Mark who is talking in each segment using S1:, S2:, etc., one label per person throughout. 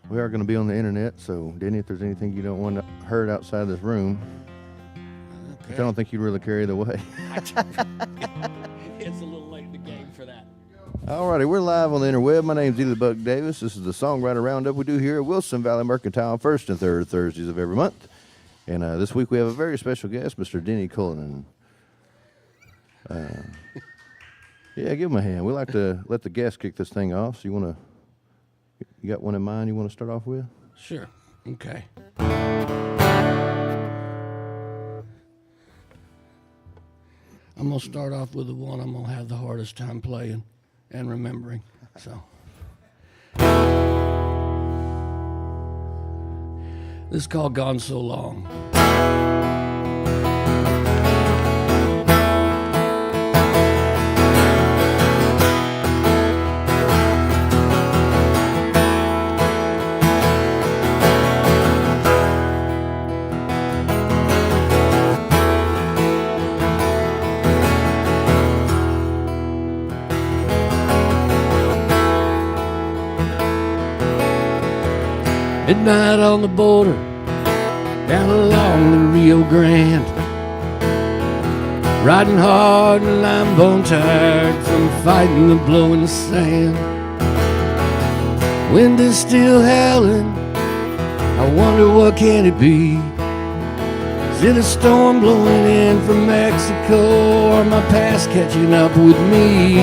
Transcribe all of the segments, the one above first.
S1: We are going to be on the internet, so Denny, if there's anything you don't want heard outside this room, which I don't think you'd really carry the way.
S2: It's a little late in the game for that.
S1: Alrighty, we're live on the interweb. My name's Eley Buck Davis. This is the Songwriter Roundup we do here at Wilson Valley Mercantile, first and third Thursdays of every month. And this week we have a very special guest, Mr. Denny Cullinan. Yeah, give him a hand. We like to let the guest kick this thing off. So you got one in mind you want to start off with?
S2: Sure. Okay. I'm going to start off with the one I'm going to have the hardest time playing and remembering. So, this is called Gone So Long. Midnight on the border, down along the Rio Grande, riding hard and I'm bone tired from fighting the blowing sand. Wind is still howling, I wonder what can it be? Is it a storm blowing in from Mexico, or my past catching up with me?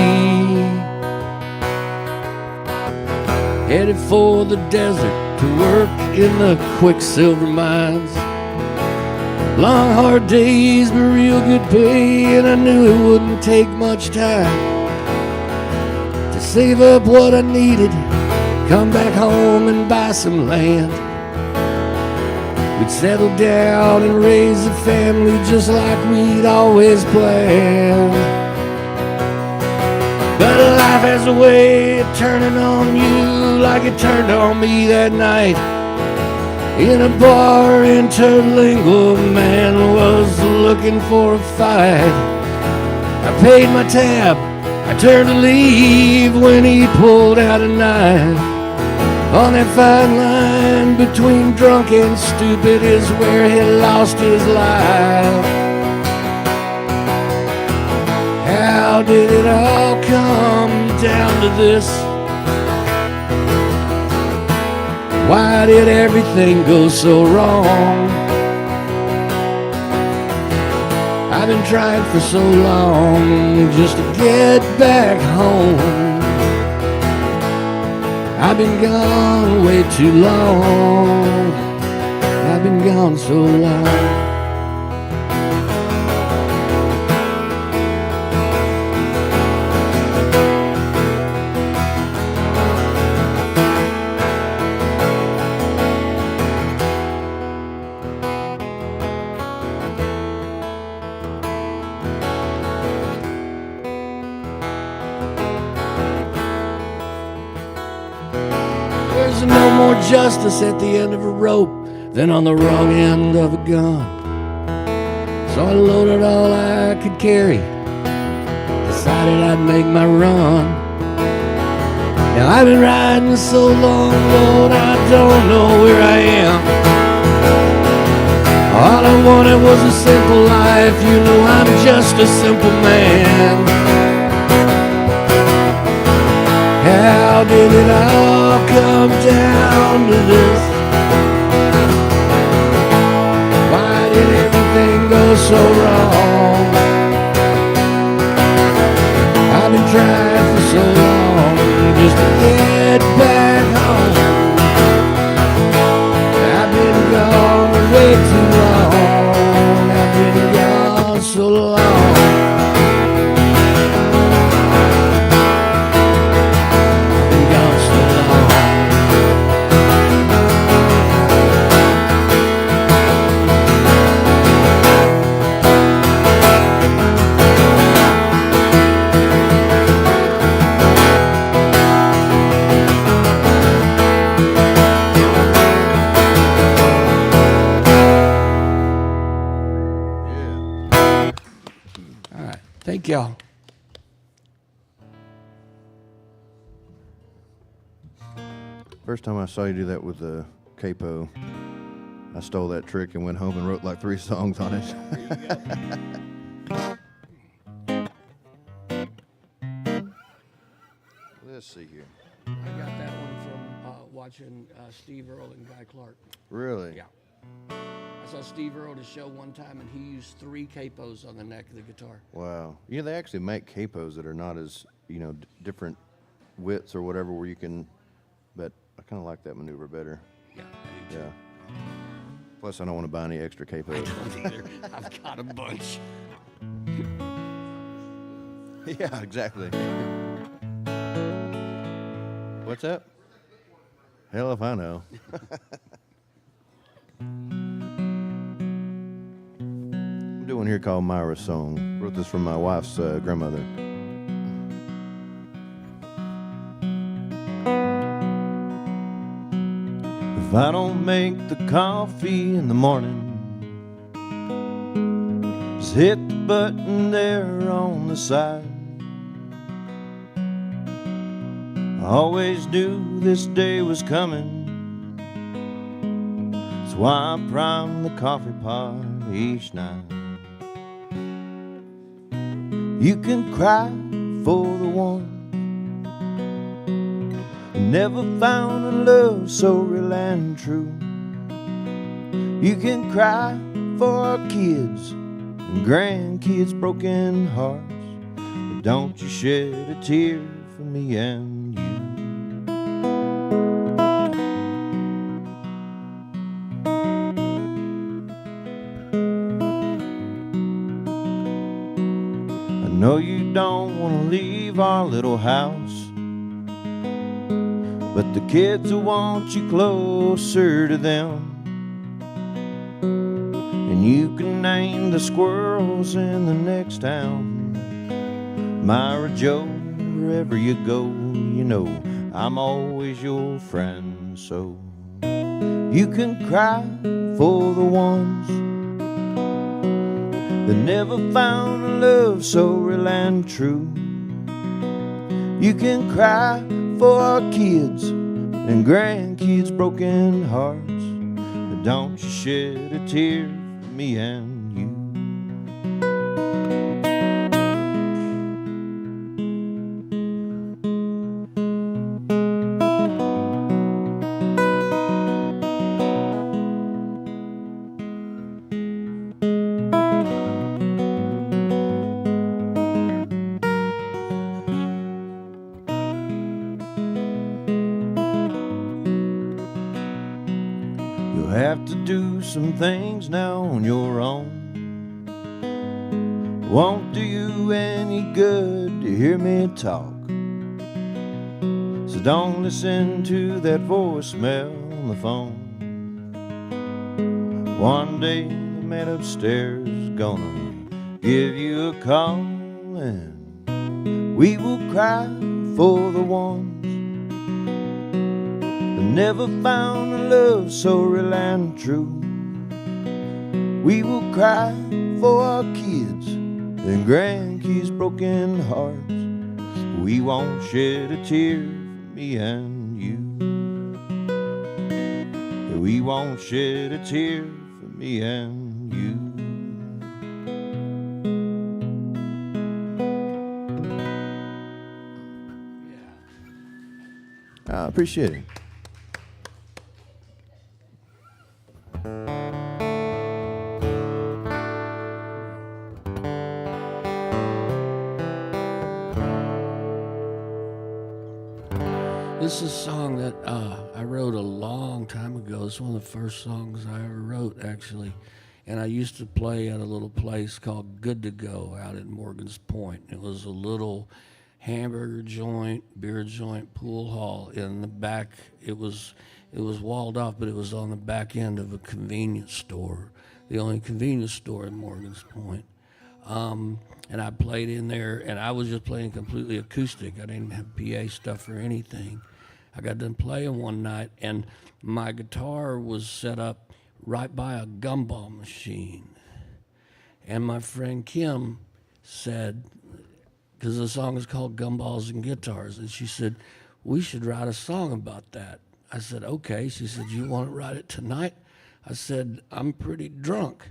S2: Headed for the desert to work in the quicksilver mines. Long hard days but real good pay, and I knew it wouldn't take much time to save up what I needed, come back home and buy some land. We'd settle down and raise a family just like we'd always planned. But life has a way of turning on you like it turned on me that night. In a bar in Terlingo, a man was looking for a fight. I paid my tab, I turned to leave when he pulled out a knife. On that fine line between drunk and stupid is where he lost his life. How did it all come down to this? Why did everything go so wrong? I've been trying for so long just to get back home. I've been gone way too long. I've been gone so long. There's no more justice at the end of a rope than on the wrong end of a gun. So I loaded all I could carry, decided I'd make my run. Now I've been riding so long, Lord, I don't know where I am. All I wanted was a simple life, you know I'm just a simple man. How did it all come down to this? Why did everything go so wrong? I've been trying for so long just to get back home. I've been gone way too long. I've been gone so long. Thank y'all.
S1: First time I saw you do that with the capo, I stole that trick and went home and wrote like 3 songs on it. Let's see here.
S2: I got that one from watching Steve Earle and Guy Clark.
S1: Really?
S2: Yeah. I saw Steve Earle at a show one time, and he used 3 capos on the neck of the guitar.
S1: Wow. Yeah, they actually make capos that are not as, different widths or whatever where you can, but I kind of like that maneuver better.
S2: Yeah, I do too.
S1: Yeah. Plus, I don't want to buy any extra capos.
S2: I don't either. I've got a bunch.
S1: Yeah, exactly. What's up? Hell if I know. I'm doing here called Myra's Song. Wrote this from my wife's grandmother. If I don't make the coffee in the morning, just hit the button there on the side. I always knew this day was coming. That's why I prime the coffee pot each night. You can cry for the one who never found a love so real and true. You can cry for our kids and grandkids' broken hearts, but don't you shed a tear for me and you. I know you don't want to leave our little house, but the kids will want you closer to them. And you can name the squirrels in the next town. Myra Joe, wherever you go, you know I'm always your friend. So you can cry for the ones that never found a love so real and true. You can cry for our kids and grandkids' broken hearts, but don't you shed a tear for me and you. You'll have to do some things now on your own. Won't do you any good to hear me talk. So don't listen to that voicemail on the phone. One day the man upstairs is gonna give you a call, and we will cry for the ones that never found a love so real and true. We will cry for our kids and grandkids' broken hearts. We won't shed a tear for me and you. We won't shed a tear for me and you. I appreciate it.
S2: This is a song that I wrote a long time ago. It's one of the first songs I ever wrote, actually. And I used to play at a little place called Good to Go out at Morgan's Point. It was a little hamburger joint, beer joint, pool hall in the back. It was walled off, but it was on the back end of a convenience store, the only convenience store in Morgan's Point. And I played in there, and I was just playing completely acoustic. I didn't have PA stuff or anything. I got done playing one night, and my guitar was set up right by a gumball machine. And my friend Kim said, because the song is called Gumballs and Guitars, and she said, we should write a song about that. I said, okay. She said, you want to write it tonight? I said, I'm pretty drunk.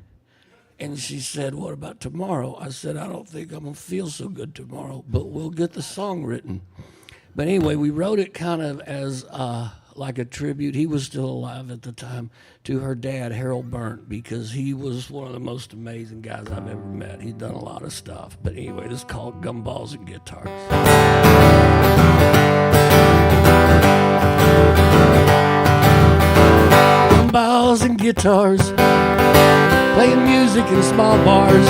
S2: And she said, what about tomorrow? I said, I don't think I'm going to feel so good tomorrow, but we'll get the song written. But anyway, we wrote it kind of as like a tribute. He was still alive at the time, to her dad, Harold Burnt, because he was one of the most amazing guys I've ever met. He'd done a lot of stuff. But anyway, this is called Gumballs and Guitars. Gumballs and guitars, playing music in small bars,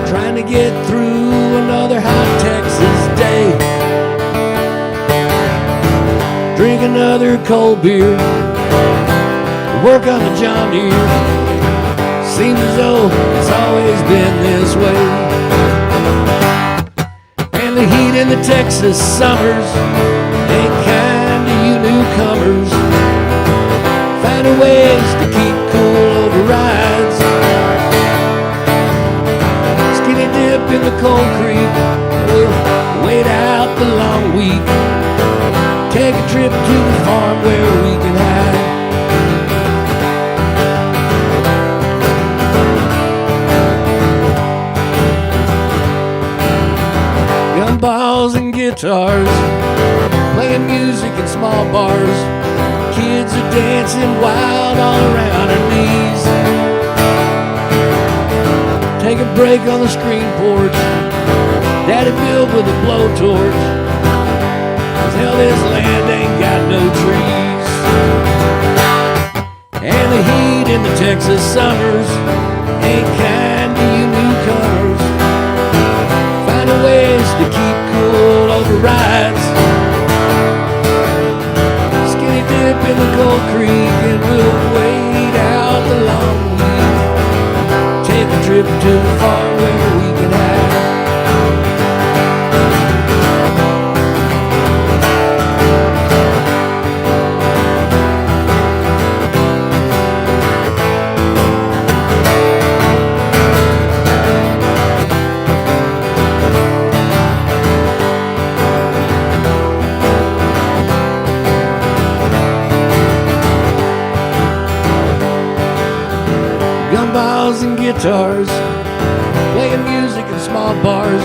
S2: trying to get through another hot Texas day. Drink another cold beer, work on the John Deere. Seems as though it's always been this way. And the heat in the Texas summers ain't kind to you newcomers. Finding ways to keep cool over rides. Skinny dip in the cold creek, we'll wait out the long week. Take a trip to the farm where we can hide. Gumballs and guitars, playing music in small bars. Kids are dancing wild all around our knees. Take a break on the screen porch, Daddy built with a blowtorch. Hell, this land ain't got no trees. And the heat in the Texas summers ain't kind to you newcomers. Finding ways to keep cool over rides. Skinny dip in the cold creek and we'll wait out the long week. Take a trip to the farm where we can hide. Gumballs and guitars, playing music in small bars.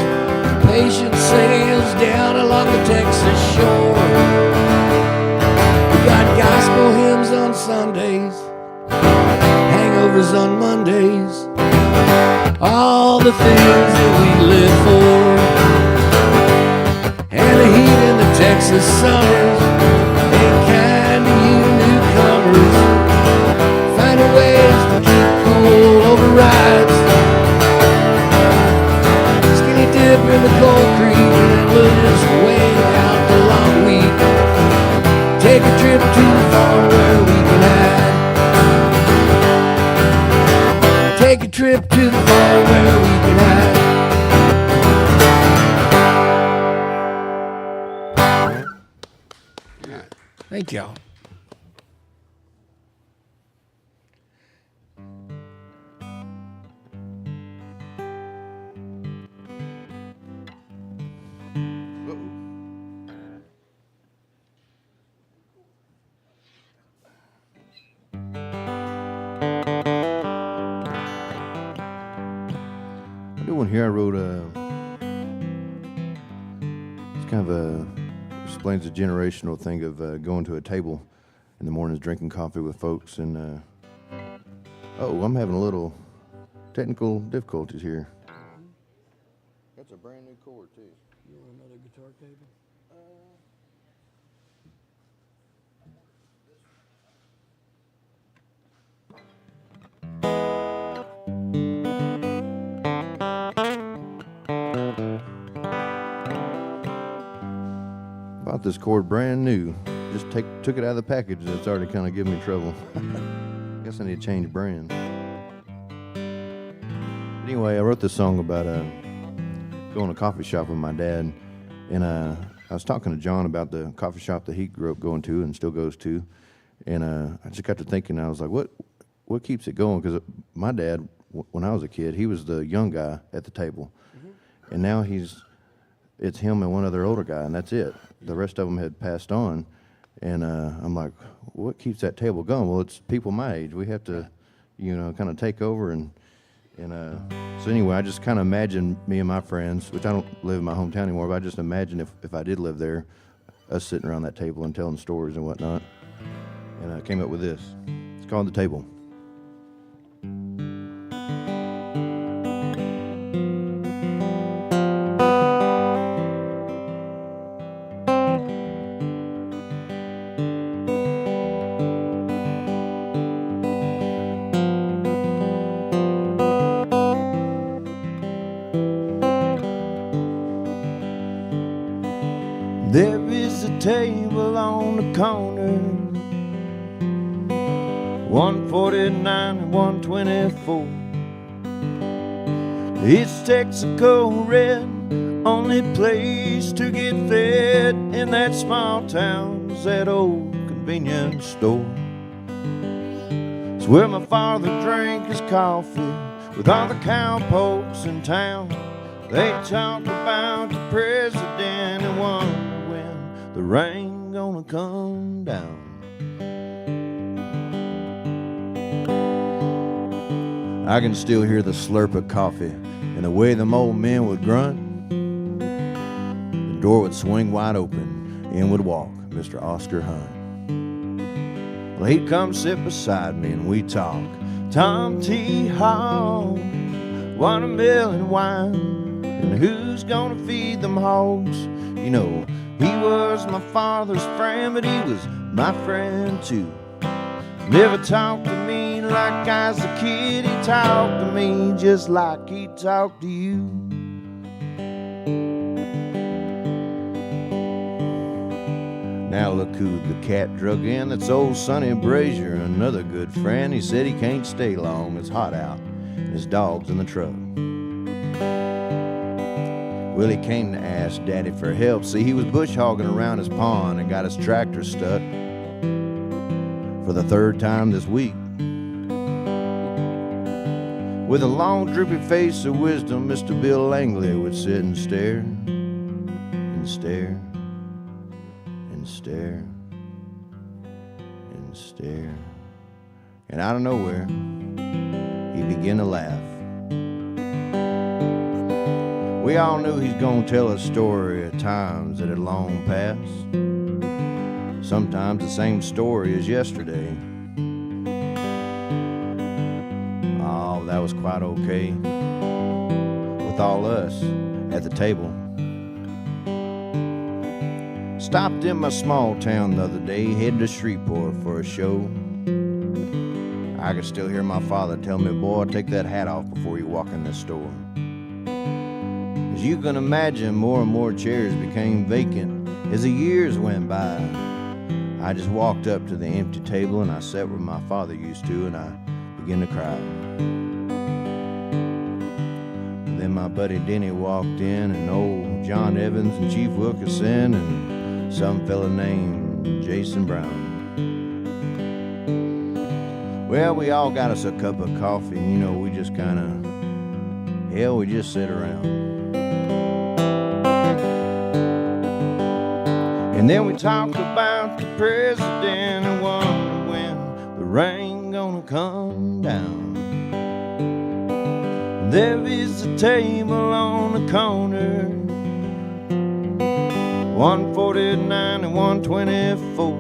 S2: Patient sails down along the Texas shore. We got gospel hymns on Sundays, hangovers on Mondays, all the things that we live for. And the heat in the Texas summers ain't kind to you newcomers. Finding ways to keep cool over rides. Skinny dip in the cold creek and we'll just wait out the long week. Take a trip to the farm where we can hide. Take a trip to the farm where we can hide. Thank y'all.
S1: Here I wrote it's kind of explains the generational thing of going to a table in the mornings, drinking coffee with folks, and I'm having a little technical difficulties here. That's a brand new chord too.
S2: You want another guitar cable?
S1: Bought this chord brand new. Just took it out of the package and it's already kind of giving me trouble. Guess I need to change brand. But anyway, I wrote this song about going to a coffee shop with my dad. And I was talking to John about the coffee shop that he grew up going to and still goes to. And I just got to thinking, I was like, what keeps it going? Because my dad, when I was a kid, he was the young guy at the table. Mm-hmm. And now it's him and one other older guy, and that's it. The rest of them had passed on. And I'm like, what keeps that table going? Well, it's people my age. We have to, kind of take over and so anyway, I just kind of imagine me and my friends, which I don't live in my hometown anymore, but I just imagine if I did live there, us sitting around that table and telling stories and whatnot. And I came up with this. It's called The Table. There is a table on the corner, 149 and 124. It's Texaco red, only place to get fed in that small town is that old convenience store. It's where my father drank his coffee with all the cowpokes in town. They talk about the president and wonder when the rain gonna come down. I can still hear the slurp of coffee and the way them old men would grunt. The door would swing wide open, in would walk Mr. Oscar Hunt. Well, he'd come sit beside me and we'd talk Tom T. Hall, watermelon wine, and who's gonna feed them hogs? He was my father's friend, but he was my friend too. Never talked to me like I was a kid. He talked to me just like he talked to you. Now look who the cat drug in. That's old Sonny Brazier, another good friend. He said he can't stay long, it's hot out, and his dog's in the truck. Well, he came to ask Daddy for help. See, he was bush hogging around his pond and got his tractor stuck for the third time this week. With a long droopy face of wisdom, Mr. Bill Langley would sit and stare and stare and stare and stare. And out of nowhere, he began to laugh. We all knew he's gonna tell a story of times that had long passed. Sometimes the same story as yesterday. Oh, that was quite okay with all us at the table. Stopped in my small town the other day, headed to Shreveport for a show. I could still hear my father tell me, boy, take that hat off before you walk in this store. As you can imagine, more and more chairs became vacant as the years went by. I just walked up to the empty table and I sat where my father used to, and I began to cry. Then my buddy Denny walked in, and old John Evans and Chief Wilkinson and some fella named Jason Brown. Well, we all got us a cup of coffee, and we just we just sit around. And then we talked about the president and wonder when the rain gonna come down. There is a table on the corner, 149 and 124.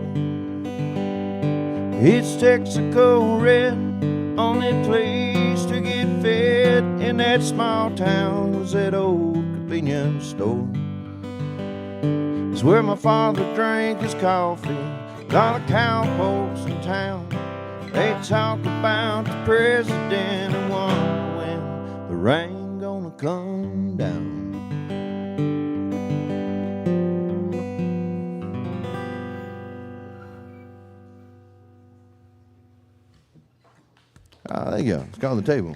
S1: It's Texaco red, only place to get fed in that small town was that old convenience store. It's where my father drank his coffee, all the cowpokes in town. They talk about the president and wonder when the rain gonna come down. There you go. It's called The Table.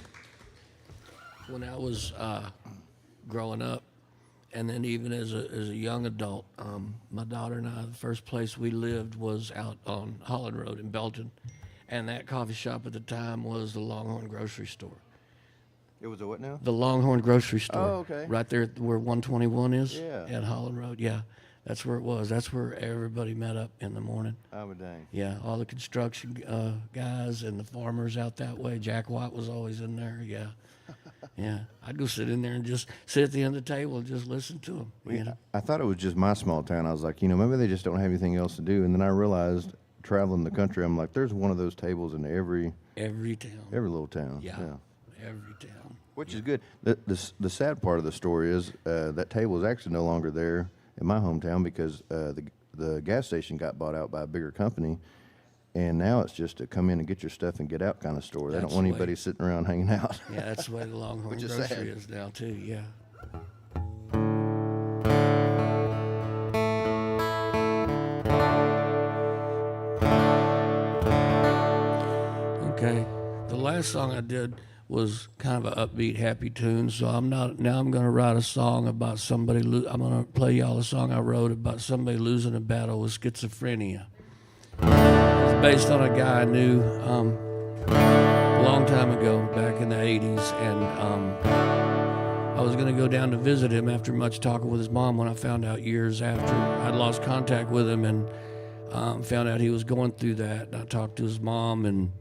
S2: When I was growing up, and then even as a young adult, my daughter and I, the first place we lived was out on Holland Road in Belton, and that coffee shop at the time was the Longhorn Grocery Store.
S1: It was a what now?
S2: The Longhorn Grocery Store.
S1: Oh, okay.
S2: Right there where 121 is.
S1: Yeah.
S2: At Holland Road, yeah. That's where it was. That's where everybody met up in the morning.
S1: Oh, dang.
S2: Yeah, all the construction guys and the farmers out that way. Jack White was always in there. Yeah, yeah. I'd go sit in there and just sit at the end of the table and just listen to them. You know?
S1: I thought it was just my small town. I was like, maybe they just don't have anything else to do. And then I realized, traveling the country, I'm like, there's one of those tables in every
S2: town.
S1: Every little town.
S2: Yeah, every town.
S1: Which is good. The sad part of the story is that table is actually no longer there in my hometown because the gas station got bought out by a bigger company, and now it's just a come in and get your stuff and get out kind of store. They don't want anybody sitting around hanging out.
S2: Yeah, that's the way the Longhorn Grocery is now too. Yeah. Okay, the last song I did was kind of an upbeat, happy tune. So I'm going to write a song about somebody. I'm going to play y'all a song I wrote about somebody losing a battle with schizophrenia. It's based on a guy I knew a long time ago, back in the 80s, and I was going to go down to visit him after much talking with his mom when I found out years after I'd lost contact with him and found out he was going through that. And I talked to his mom, and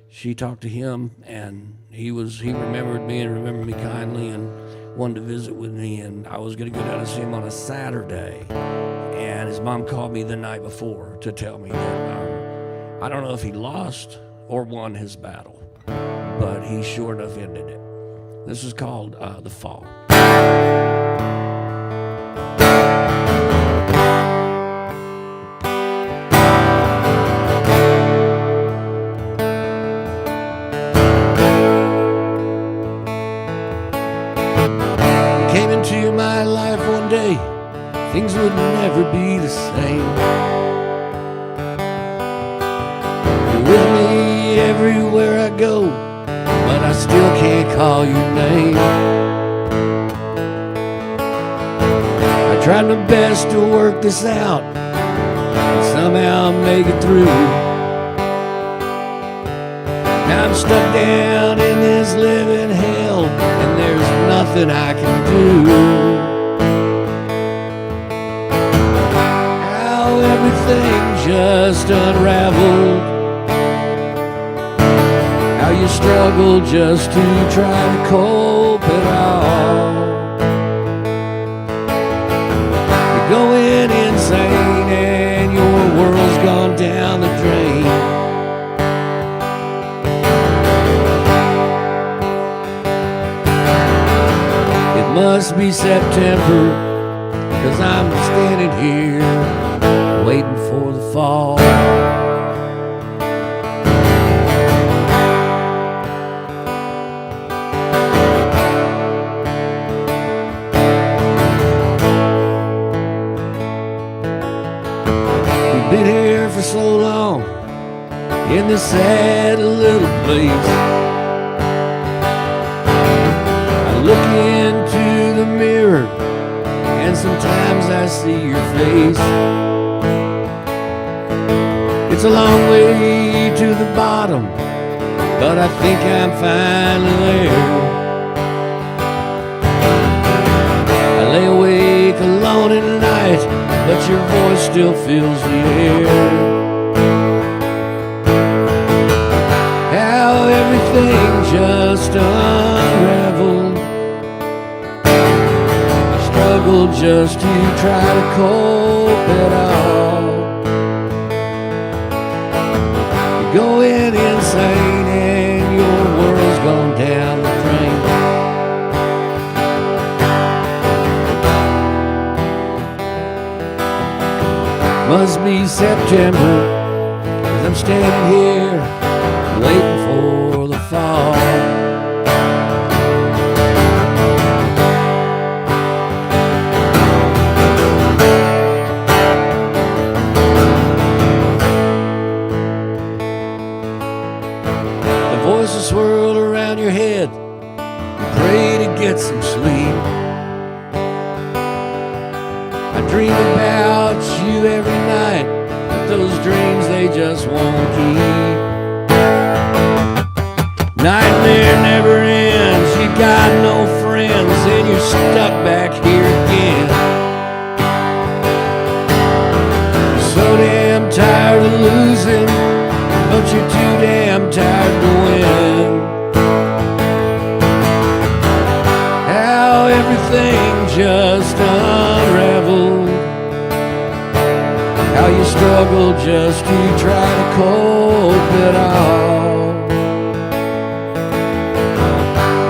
S2: she talked to him, and he remembered me and remembered me kindly and wanted to visit with me, and I was going to go down and see him on a Saturday, and his mom called me the night before to tell me that I don't know if he lost or won his battle, but he sure enough ended it. This is called The Fall. My life one day, things would never be the same. You're with me everywhere I go, but I still can't call your name. I tried my best to work this out and somehow make it through. Now I'm stuck down in this living hell, and there's nothing I can do. How everything just unraveled, how you struggle just to try to cope at all. You're going insane and your world's gone down the drain. Must be September, 'cause I'm standing here waiting for the fall. We've been here for so long in this sad little place. Look into the mirror, and sometimes I see your face. It's a long way to the bottom, but I think I'm finally there. I lay awake alone at night, but your voice still fills the air. How everything just unraveled, struggle just to try to cope at all. You're going insane and your world's gone down the drain. Must be September, 'cause I'm standing here waiting for the fall. Voices swirl around your head. You pray to get some sleep. I dream about you every night, but those dreams, they just won't keep. Nightmare never ends. You got no friends, and you're stuck back here again. struggle just to try to cope at all.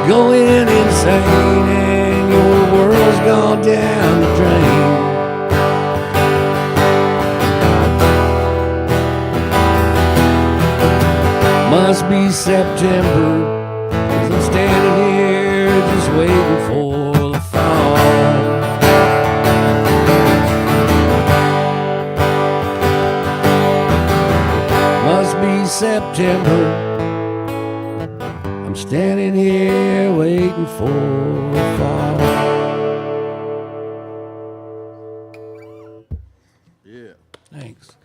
S2: Going insane and your world's gone down the drain. Must be September, 'cause I'm standing here just waiting for the fall. Must be September, I'm standing here waiting for the fall.
S1: Yeah.
S2: Thanks.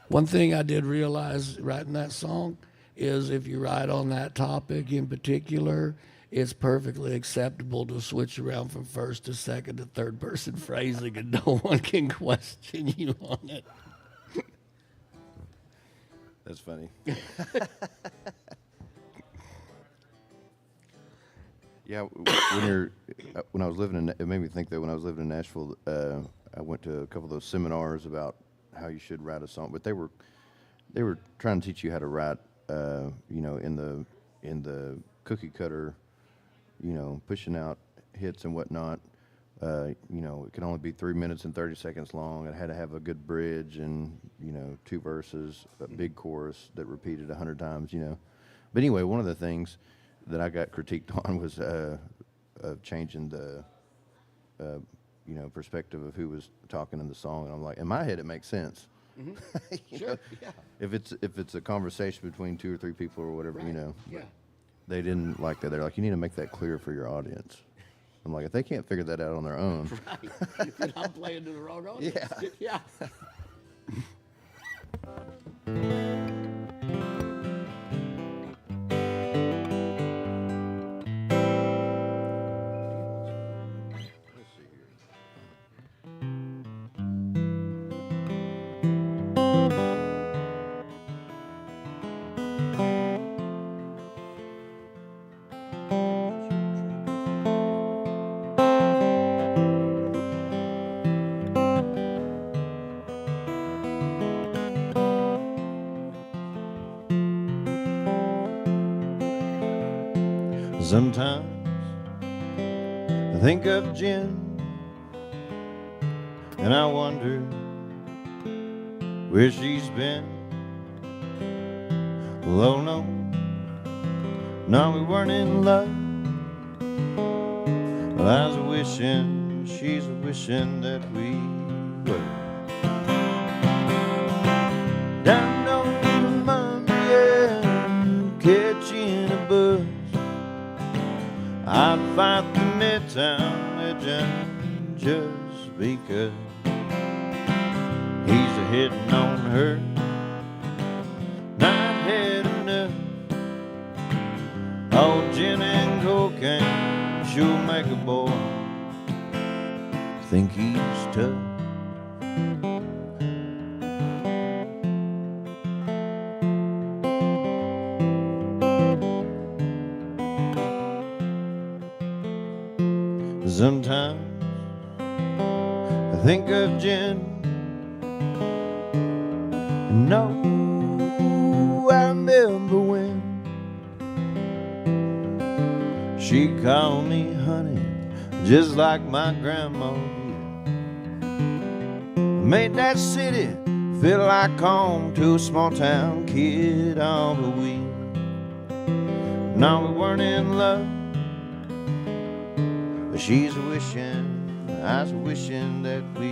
S2: One thing I did realize writing that song is if you write on that topic in particular, it's perfectly acceptable to switch around from first to second to third person phrasing and no one can question you on it.
S1: That's funny. Yeah, when I was living in, it made me think that when I was living in Nashville, I went to a couple of those seminars about how you should write a song, but they were trying to teach you how to write, you know, in the cookie cutter, you know, pushing out hits and whatnot. You know, it can only be 3 minutes and 30 seconds long. It had to have a good bridge and, you know, 2 verses, a big chorus that repeated 100 times, you know. But anyway, one of the things that I got critiqued on was changing the, you know, perspective of who was talking in the song. And I'm like, in my head, it makes sense. Mm-hmm.
S2: Sure, yeah.
S1: If it's a conversation between 2 or 3 people or whatever,
S2: Right.
S1: you know.
S2: Yeah.
S1: They didn't like that. They're like, you need to make that clear for your audience. I'm like, if they can't figure that out on their own.
S2: Right. Then I'm playing to the wrong audience.
S1: Yeah.
S2: Yeah.
S1: Sometimes I think of Jen and I wonder where she's been. Well, no, we weren't in love. Well, I was wishing, she's wishing that we were. Down on Monday, yeah, catching a bus. I'd fight the midtown legend just because he's a hitting on her. Not had enough. Oh, gin and cocaine sure make a boy think he's tough. Sometimes I think of Jen. No, I remember when she called me honey, just like my grandma did. Made that city feel like home to a small town kid. Oh, but no, we weren't in love. But she's wishing, I was wishing that we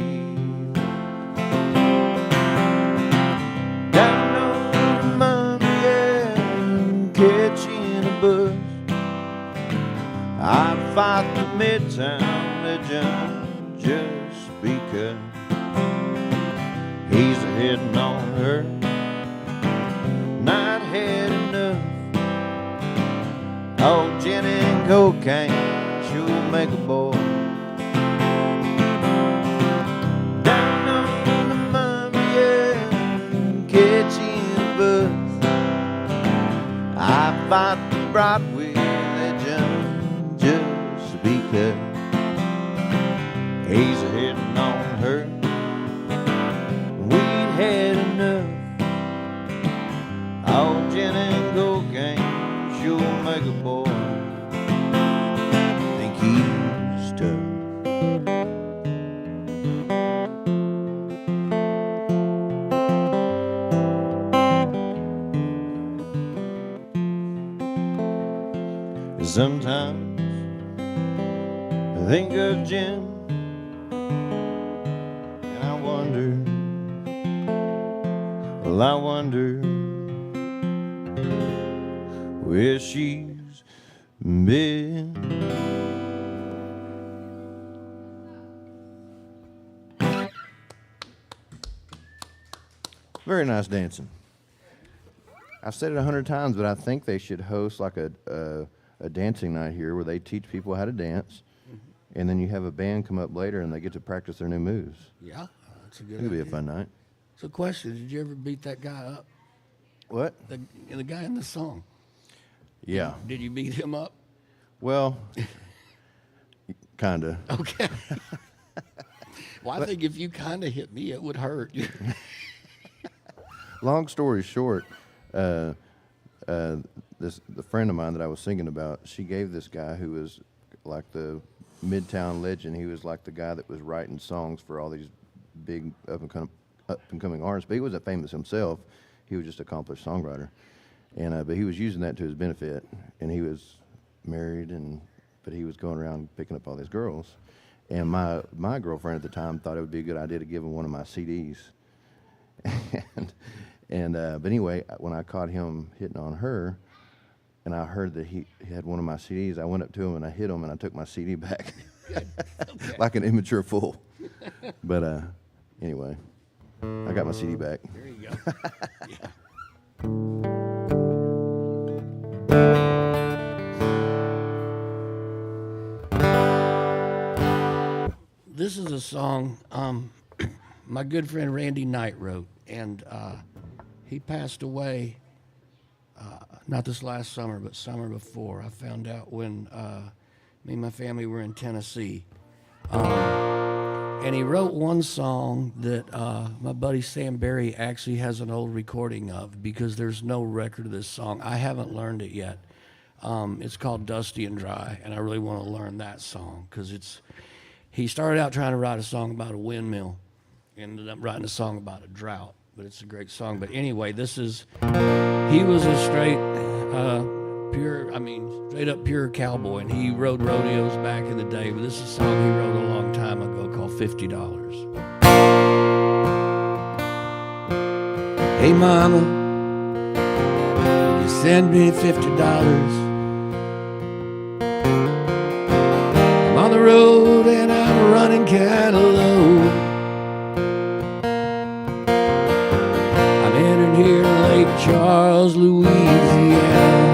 S1: down on Monday, yeah, catching a bus. I'd fight the midtown legend just because he's a hitting on her. Not had enough. Oh, gin and cocaine make a boy. Down on the Mummy, yeah, catching a bus. I fight the Broadway legend just because he's a hitting on her. We'd had enough. All gin and cocaine sure make a boy think he's tough. Sometimes I think of Jen, and I wonder, well, I wonder where she's been. Very nice dancing. I've said it 100 times, but I think they should host like a dancing night here where they teach people how to dance, and then you have a band come up later and they get to practice their new moves.
S2: Yeah, that's a good
S1: It'll
S2: idea.
S1: be a fun night.
S2: So question, did you ever beat that guy up?
S1: What?
S2: The guy in the song.
S1: Yeah.
S2: Did you beat him up?
S1: Well, kind of.
S2: Okay. Well, I think if you kind of hit me, it would hurt.
S1: Long story short, the friend of mine that I was singing about, she gave this guy who was like the Midtown legend. He was like the guy that was writing songs for all these big up and coming artists. But he wasn't famous himself. He was just an accomplished songwriter, and but he was using that to his benefit. And he was married, but he was going around picking up all these girls. And my girlfriend at the time thought it would be a good idea to give him one of my CDs. But anyway, when I caught him hitting on her, and I heard that he had one of my CDs, I went up to him and I hit him and I took my CD back, like an immature fool. But anyway, I got my CD back.
S2: There you go. Yeah. This is a song my good friend Randy Knight wrote, and he passed away not this last summer, but summer before. I found out when me and my family were in Tennessee. And he wrote one song that my buddy Sam Berry actually has an old recording of, because there's no record of this song. I haven't learned it yet. It's called Dusty and Dry, and I really want to learn that song, because he started out trying to write a song about a windmill, ended up writing a song about a drought, but it's a great song. But anyway, he was a straight up pure cowboy, and he rode rodeos back in the day. But this is a song he wrote a long time ago called $50. Hey mama, will you send me $50? I'm on the road and I'm running kinda low. I'm entered here in Lake Charles, Louisiana.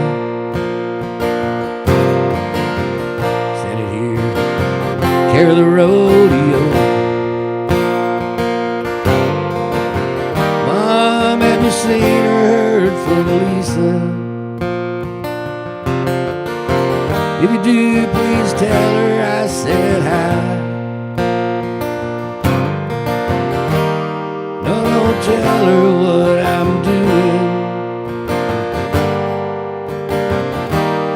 S2: Care of the rodeo. Mom, have you seen or heard from Lisa? If you do, please tell her I said hi. No, don't tell her what I'm doing.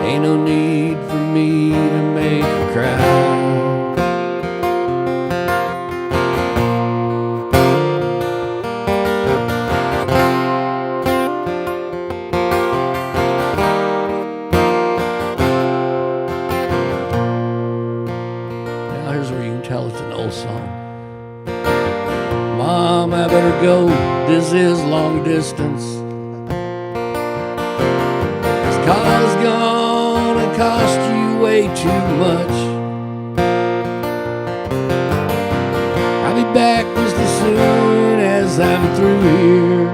S2: Ain't no need for me to make her cry. Mom, I better go, this is long distance. This car's gonna cost you way too much. I'll be back just as soon as I'm through here.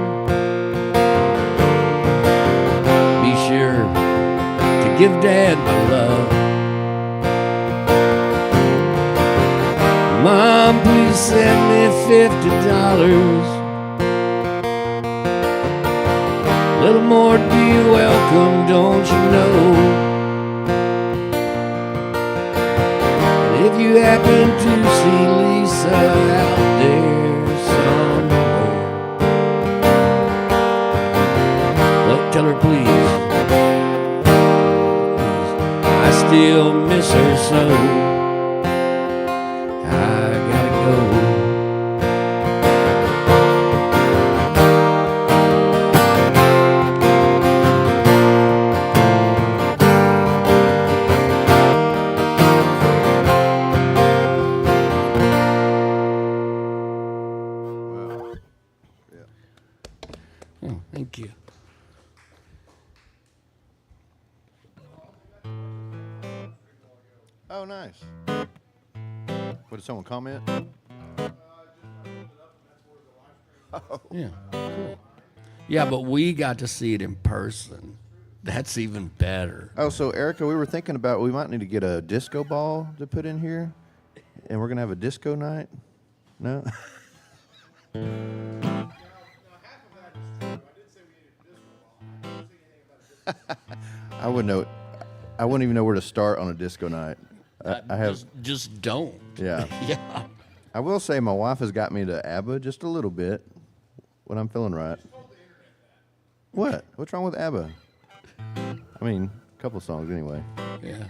S2: Be sure to give Dad my love. Mom, please send me $50. A little more to be welcome, don't you know? And if you happen to see Lisa out there somewhere, tell her, please. I still miss her so. I gotta go. Thank you.
S1: Oh, nice. What, did someone comment? Oh.
S2: Yeah, cool. Yeah, but we got to see it in person. That's even better.
S1: Oh, so Erica, we were thinking about we might need to get a disco ball to put in here, and we're gonna have a disco night. No. I wouldn't know. I wouldn't even know where to start on a disco night. I have
S2: just don't.
S1: Yeah.
S2: Yeah.
S1: I will say my wife has got me to ABBA just a little bit when I'm feeling right. What? What's wrong with ABBA? I mean, a couple songs anyway.
S2: Yeah.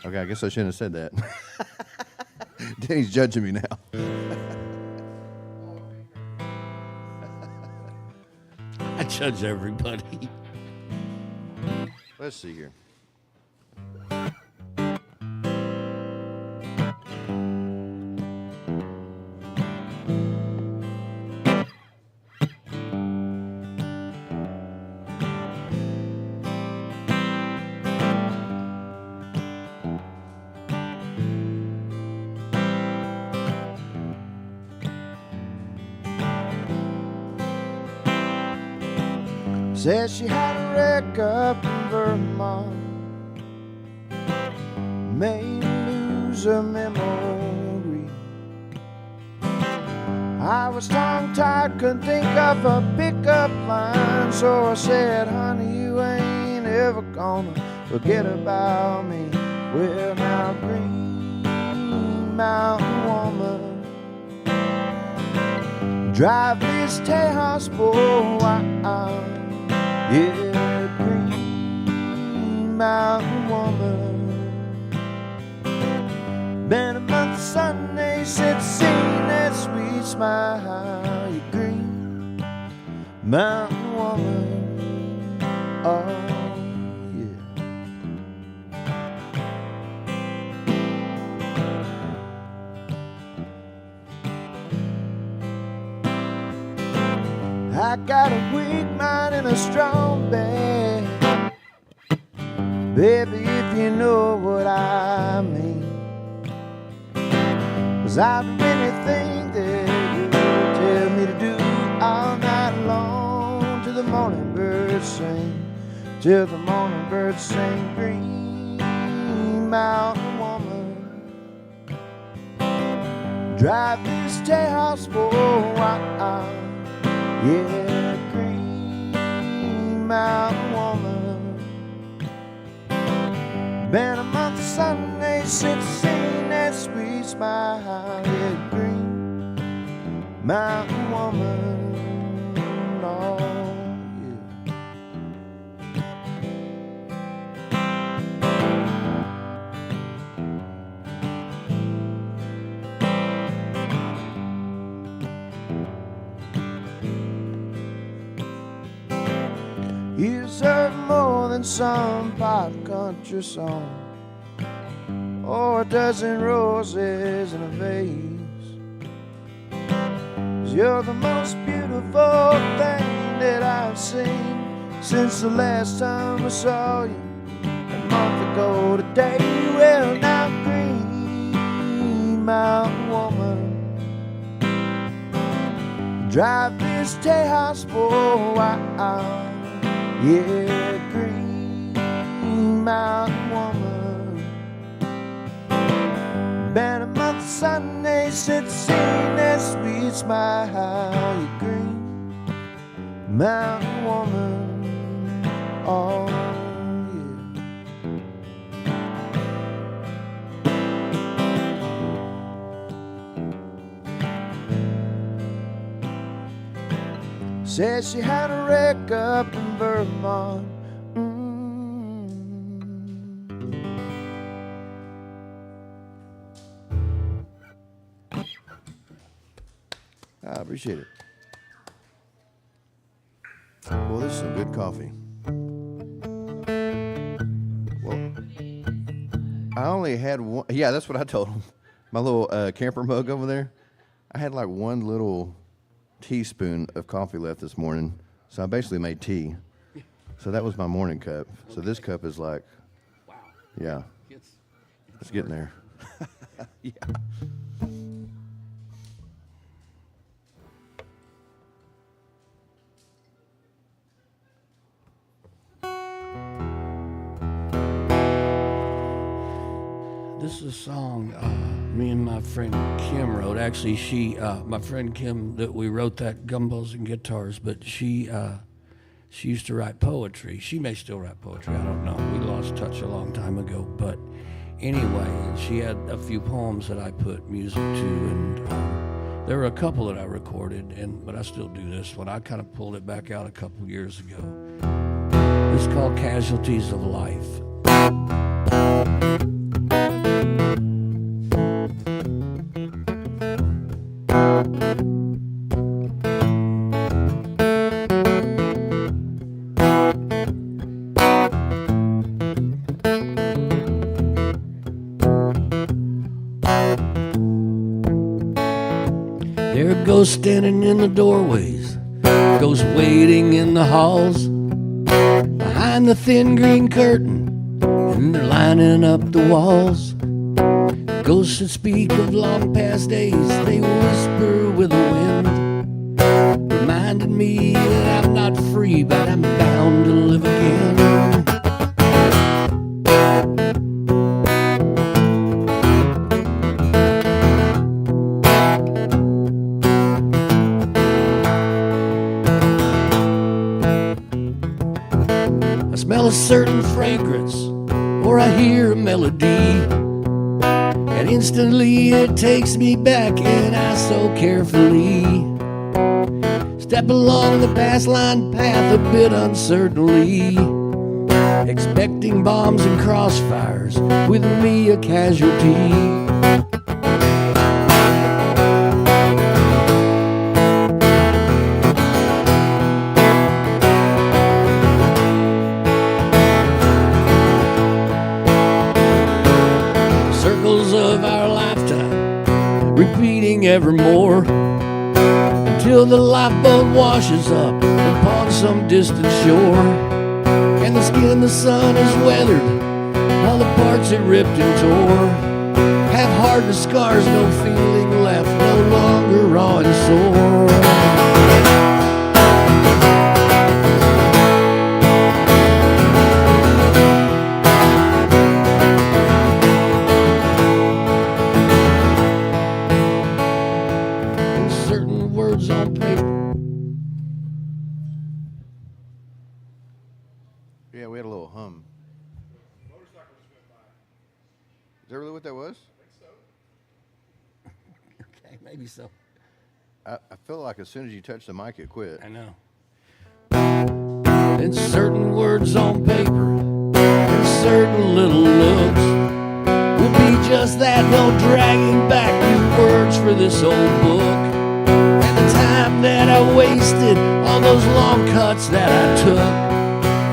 S1: Okay, I guess I shouldn't have said that. Denny's judging me now.
S2: I judge everybody.
S1: Let's see here. Says she had a wreck up in Vermont, made her lose her memory. I was tongue-tied, couldn't think of a pickup line, so I said, honey, you ain't ever gonna forget about me. Well, now, Green Mountain Woman, drive this Tejas boy wild. Yeah, Green Mountain Woman. Been a month of Sunday since seen that sweet smile. You Green Mountain Woman. Oh, yeah. I got a weak mind and a strong back, baby, if you know what I mean. 'Cause I'll do anything that you tell me to do all night long, till the morning birds sing, till the morning birds sing. Green Mountain Woman, drive this Tejas boy wild. Yeah, Green Mountain Woman. Been a month of Sunday since seen that sweet smile. Yeah, Green Mountain Woman. Oh, you deserve more than some pop country song or a dozen roses in a vase. 'Cause you're the most beautiful thing that I've seen since the last time I saw you a month ago today. Well, now, Green Mountain Woman, drive this Tejas boy wild. Yeah, Green Mountain Woman. Been a month of Sunday since seen that sweet smile. You Green Mountain Woman. Oh, Said she had a wreck up in Vermont. I appreciate it. Well, this is some good coffee. Well, I only had one. Yeah, that's what I told him. My little camper mug over there. I had like one little teaspoon of coffee left this morning, so I basically made tea. So that was my morning cup. So this cup is like, wow. Yeah, it's getting there. Yeah.
S2: This is a song me and my friend Kim wrote. Actually, my friend Kim, that we wrote that Gumballs and Guitars, but she used to write poetry. She may still write poetry, I don't know. We lost touch a long time ago, but anyway, she had a few poems that I put music to, and there were a couple that I recorded, but I still do this one. I kind of pulled it back out a couple years ago. It's called Casualties of Life. Ghosts standing in the doorways, ghosts waiting in the halls, behind the thin green curtain, and they're lining up the walls. Ghosts that speak of long past days, they whisper with the wind, reminding me that I'm not free, but I'm bound to live again. A certain fragrance, or I hear a melody, and instantly it takes me back, and I so carefully step along the past line path a bit uncertainly, expecting bombs and crossfires, with me a casualty. Repeating evermore until the lifeboat washes up upon some distant shore, and the skin in the sun is weathered, all the parts it ripped and tore, have hardened scars, no feeling left, no longer raw and sore. On paper.
S1: Yeah, we had a little hum. Is that really what that was?
S2: I think so. Okay, maybe so.
S1: I feel like as soon as you touch the mic, it quit.
S2: I know. And certain words on paper and certain little looks will be just that, no dragging back new words for this old book. Time that I wasted, all those long cuts that I took,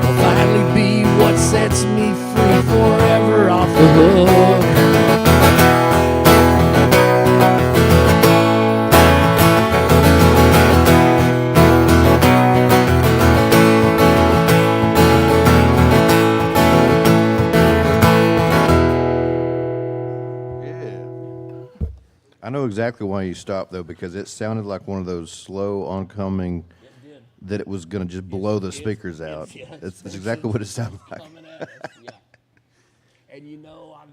S2: will finally be what sets me free forever off the hook.
S1: I know exactly why you stopped, though, because it sounded like one of those slow oncoming that it was going to just blow the speakers out. It's exactly what it sounded like.
S2: Yeah. And you know, I've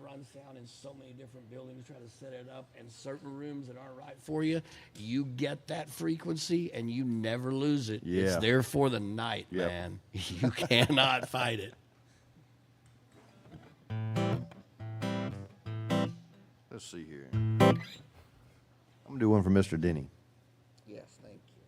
S2: run sound in so many different buildings, try to set it up, and certain rooms that aren't right for you, you get that frequency and you never lose it.
S1: Yeah.
S2: It's there for the night, man. You cannot fight it.
S1: Let's see here. I'm going to do one for Mr. Denny.
S2: Yes, thank you.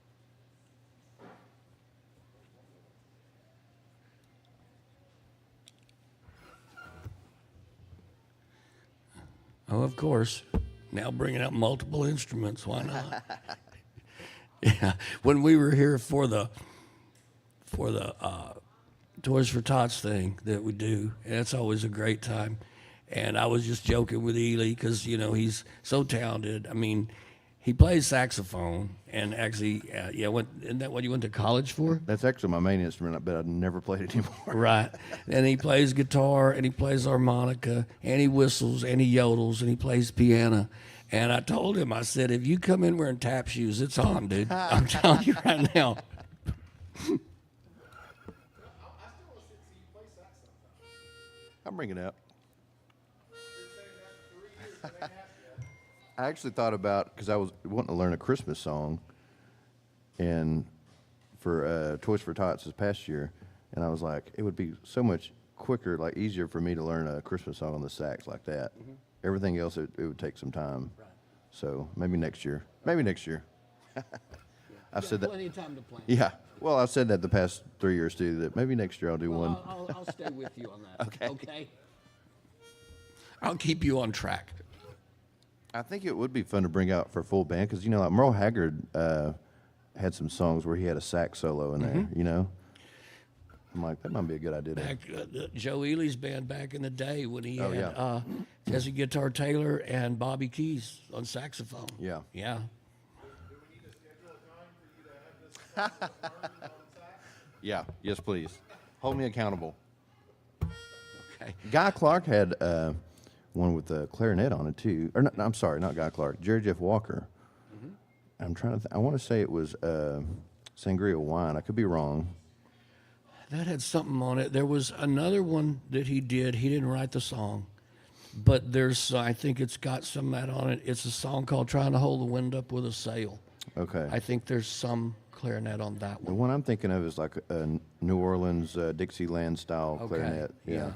S2: Oh, of course. Now bringing out multiple instruments. Why not? Yeah. When we were here for the Toys for Tots thing that we do, and it's always a great time. And I was just joking with Eley because, he's so talented. I mean, he plays saxophone and actually, isn't that what you went to college for?
S3: That's actually my main instrument, but I've never played it anymore.
S2: Right. And he plays guitar and he plays harmonica and he whistles and he yodels and he plays piano. And I told him, I said, if you come in wearing tap shoes, it's on, dude. I'm telling you right now.
S3: I'll bring it up. I actually thought about, because I was wanting to learn a Christmas song, and for Toys for Tots this past year, and I was like, it would be so much quicker, like easier for me to learn a Christmas song on the sax like that. Mm-hmm. Everything else, it would take some time. Right. So maybe next year. Maybe next year. I've said that.
S2: Plenty of time to plan.
S3: Yeah. Well, I've said that the past 3 years too. That maybe next year I'll do one.
S2: I'll stay with you on that.
S3: Okay.
S2: I'll keep you on track.
S3: I think it would be fun to bring out for a full band because like Merle Haggard had some songs where he had a sax solo in there. I'm like, that might be a good idea.
S2: Joe Ely's band back in the day when he had Jesse Guitar Taylor and Bobby Keys on saxophone.
S3: Yeah.
S2: Yeah.
S3: Yeah. Yes, please. Hold me accountable.
S2: Okay.
S3: Guy Clark had one with the clarinet on it too. Or I'm sorry, not Guy Clark. Jerry Jeff Walker. Mm-hmm. I'm trying to. I want to say it was Sangria Wine. I could be wrong.
S2: That had something on it. There was another one that he did. He didn't write the song, but I think it's got some of that on it. It's a song called "Trying to Hold the Wind Up with a Sail."
S3: Okay.
S2: I think there's some clarinet on that
S3: The
S2: one.
S3: one I'm thinking of is like a New Orleans Dixieland style clarinet. Yeah.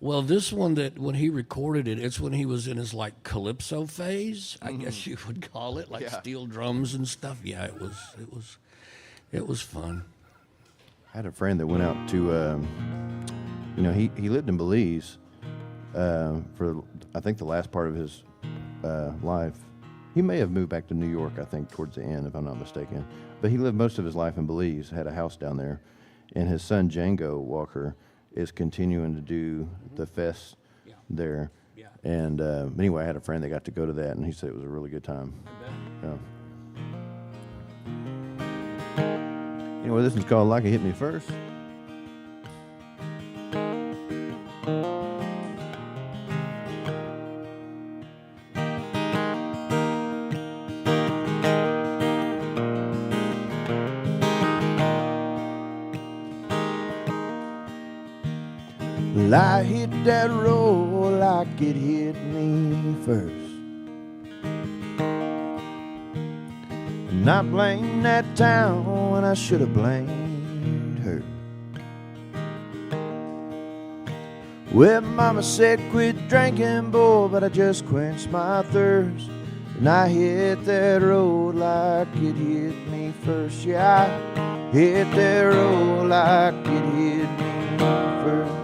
S2: Well, this one that when he recorded it, it's when he was in his like calypso phase, I guess you would call it, like steel drums and stuff. Yeah, it was fun.
S3: I had a friend that went out to, he lived in Belize for I think the last part of his life. He may have moved back to New York, I think, towards the end, if I'm not mistaken. But he lived most of his life in Belize, had a house down there. And his son, Django Walker, is continuing to do the fest there. Yeah. And anyway, I had a friend that got to go to that, and he said it was a really good time. Yeah. Anyway, this one's called Like It Hit Me First. I hit that road like it hit me first. And I blamed that town when I should have blamed her. Well, Mama said quit drinking, boy, but I just quenched my thirst. And I hit that road like it hit me first. Yeah, I hit that road like it hit me first.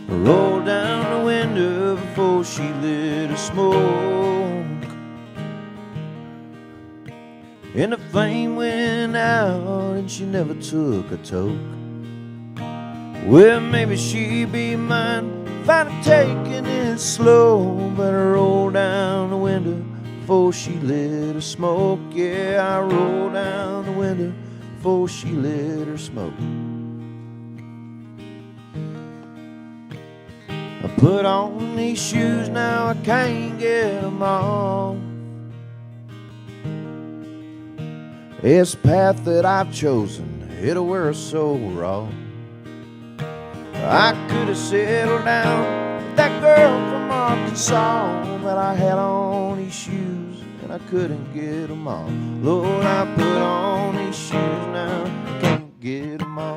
S3: Rolled down the window before she lit a smoke, and the flame went out and she never took a toke. Well, maybe she'd be mine if I'd have taken it slow, but I rolled down the window before she lit a smoke. Yeah, I rolled down the window before she lit her smoke. I put on these shoes, now I can't get them off. It's the path that I've chosen, it'll wear us so raw. I could have settled down with that girl from Arkansas, but I had on these shoes and I couldn't get them off. Lord, I put on these shoes, now I can't get them off.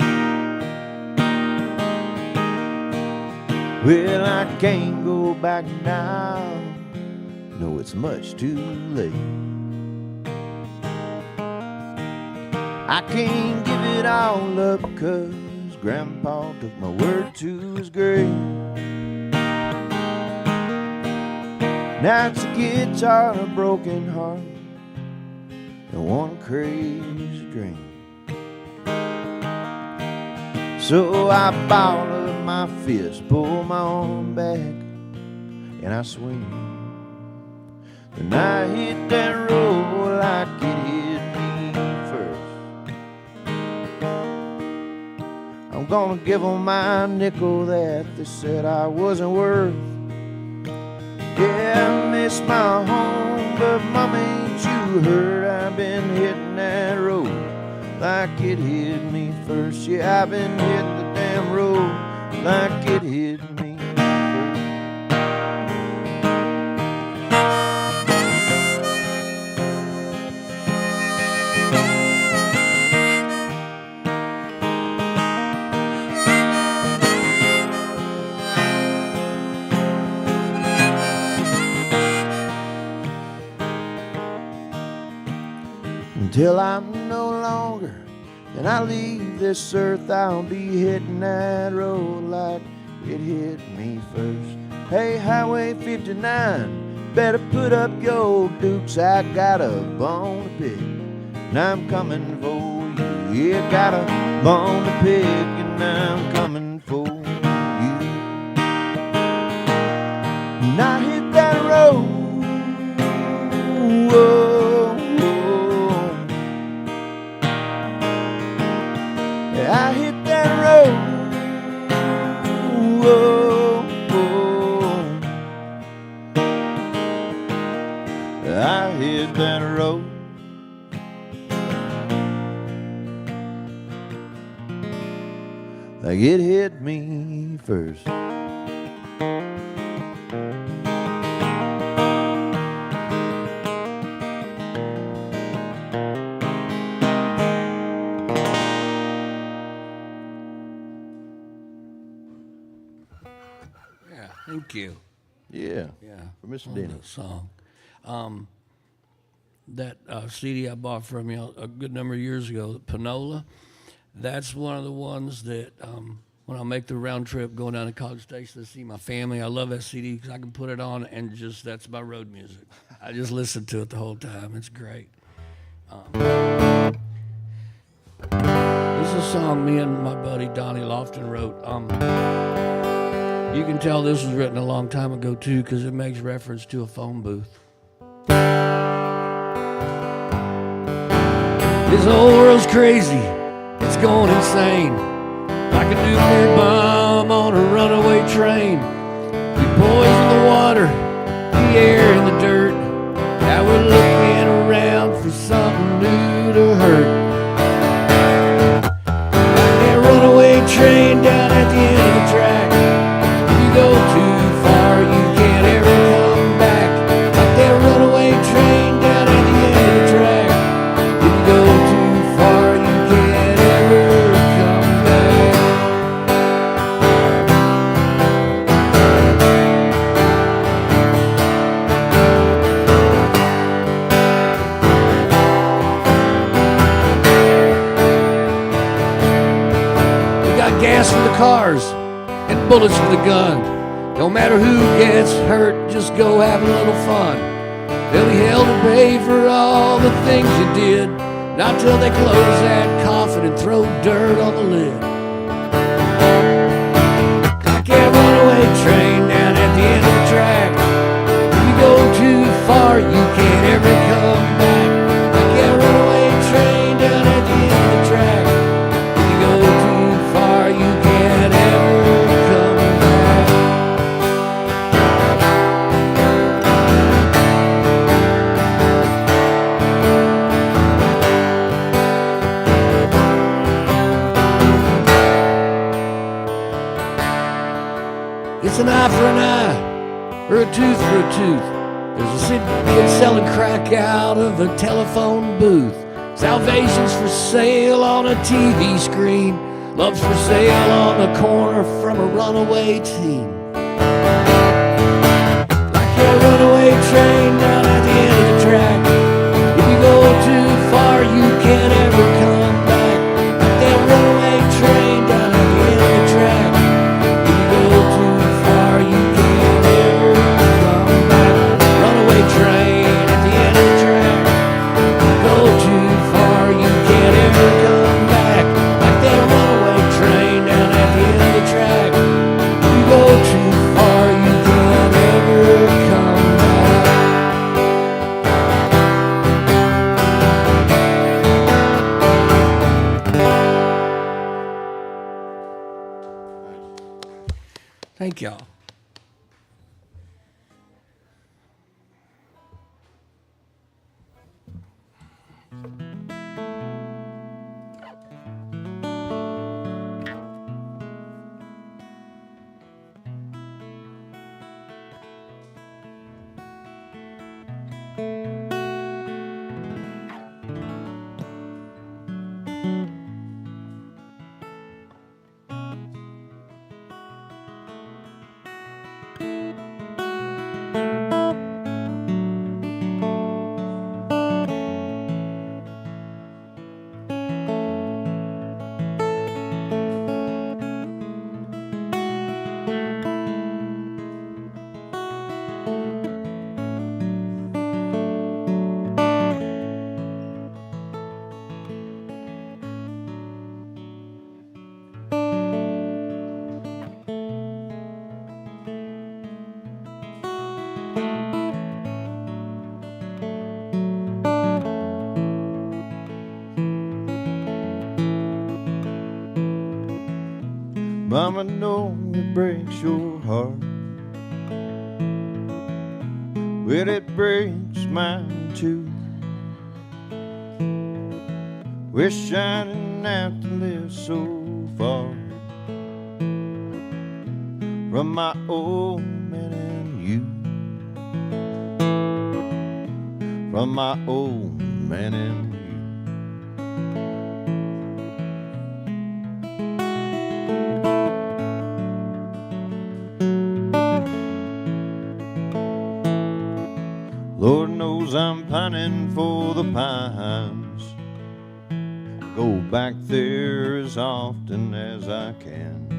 S3: Well, I can't go back now, no, it's much too late. I can't give it all up, 'cause
S1: Grandpa took my word to his grave. Now it's a guitar and a broken heart and one crazy dream. So I ball up my fist, pull my arm back, and I swing. Then I hit that road like it hit me first. I'm gonna give them my nickel that they said I wasn't worth. Yeah, I miss my home, but Mama, ain't you heard? I've been hitting that road like it hit me first. Yeah, I've been hitting the damn road like it hit me first. Until I'm no longer and I leave this earth, I'll be hitting that road like it hit me first. Hey, Highway 59, better put up your dukes. I got a bone to pick, and I'm coming for you. Yeah, got a bone to pick, and I'm coming for you. And I hit that road. Whoa. I hit that road. Whoa, whoa. I hit that road. Like it hit me first.
S2: Thank you.
S3: Yeah.
S2: Yeah.
S3: For Mr. Denny.
S2: That song. That CD I bought from you a good number of years ago, Panola, that's one of the ones that when I make the round trip going down to College Station to see my family, I love that CD because I can put it on and just, that's my road music. I just listen to it the whole time. It's great. This is a song me and my buddy Donnie Lofton wrote. You can tell this was written a long time ago, too, because it makes reference to a phone booth. This whole world's crazy. It's going insane. Like a nuclear bomb on a runaway train. We poison the water, the air, and the dirt. Now we're looking around for something new to hurt. Like that runaway train down at the end of the track. Go too far, you can't ever come back. Like that runaway train down at the end of the track. If you go too far, you can't ever come back. We got gas for the cars and bullets for the gun. No matter who gets hurt, just go have a little fun. They'll be held to pay for all the things you did, not till they close that coffin and throw dirt on the lid. Like that runaway train down at the end of the track. If you go too far, you can't ever come back. Like that runaway train down at the end of the track. If you go too far, you can't ever come back. It's an eye for an eye, or a tooth for a tooth. There's a city selling crack out of a telephone booth. Salvation's for sale on a TV screen. Love's for sale on the corner from a runaway teen. Like a runaway train down at the end of the track. If you go too far, you can't ever come back. Like that runaway train down at the Thank y'all.
S1: Mama, know it breaks your heart. Well, it breaks mine too. Wish I didn't have to live so far from my old man and you. From my old man and you. Lord knows I'm pining for the pines. Go back there as often as I can.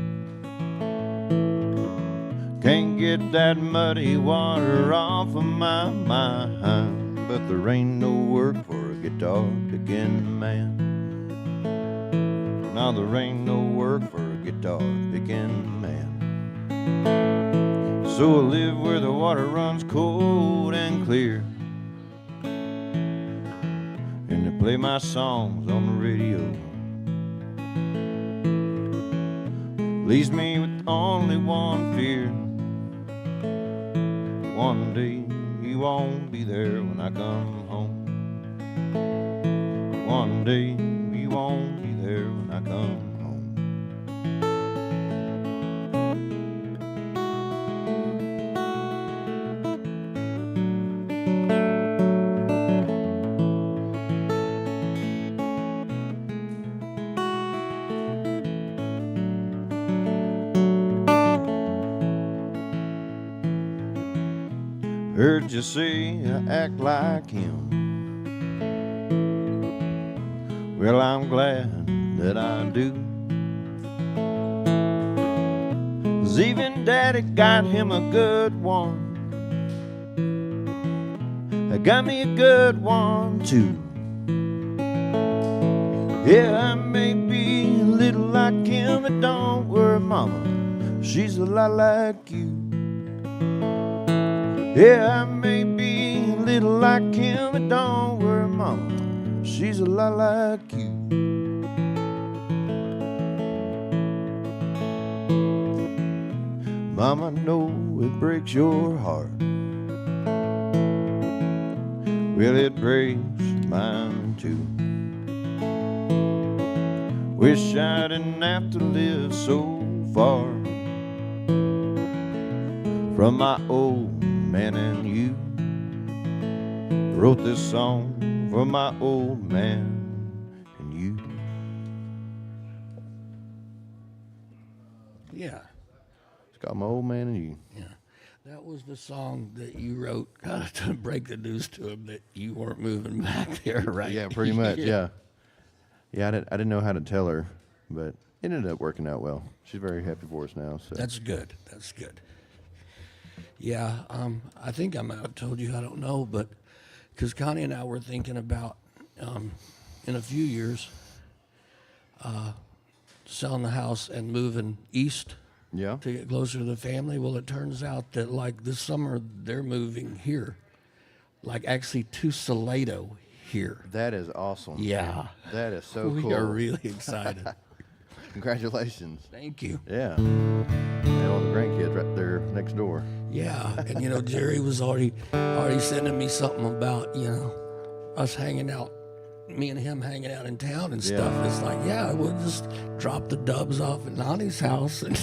S1: Can't get that muddy water off of my mind, but there ain't no work for a guitar picking man. Now there ain't no work for a guitar picking man. So I live where the water runs cold and clear, and they play my songs on the radio. Leaves me with only one fear. One day you won't be there when I come home. One day you won't be there when I come home. Heard you say I act like him. Well, I'm glad that I do. 'Cause even Daddy got him a good one. I got me a good one too. Yeah, I may be a little like him, but don't worry, Mama, she's a lot like you. Yeah, I may be a little like him, but don't worry, Mama, she's a lot like you. Mama, know it breaks your heart. Well, it breaks mine too. Wish I didn't have to live so far from my old man and you. Wrote this song for my old man and you.
S2: Yeah.
S3: It's got my old man and you.
S2: Yeah. That was the song that you wrote to break the news to him that you weren't moving back there, right?
S3: Yeah, pretty much, yeah. Yeah, I didn't know how to tell her, but it ended up working out well. She's very happy for us now. So
S2: That's good. That's good. Yeah, I think I might have told you, I don't know, but because Connie and I were thinking about, in a few years, selling the house and moving east
S3: yeah,
S2: to get closer to the family. Well, it turns out that, like, this summer, they're moving here, like, actually to Salado here.
S3: that is awesome.
S2: Yeah.
S3: That is so
S2: We
S3: cool.
S2: are really excited.
S3: Congratulations.
S2: Thank you.
S3: Yeah. And all the grandkids right there next door.
S2: Yeah, and Jerry was already sending me something about us hanging out, me and him hanging out in town and stuff.
S3: Yeah.
S2: It's like, we'll just drop the dubs off at Lonnie's house. And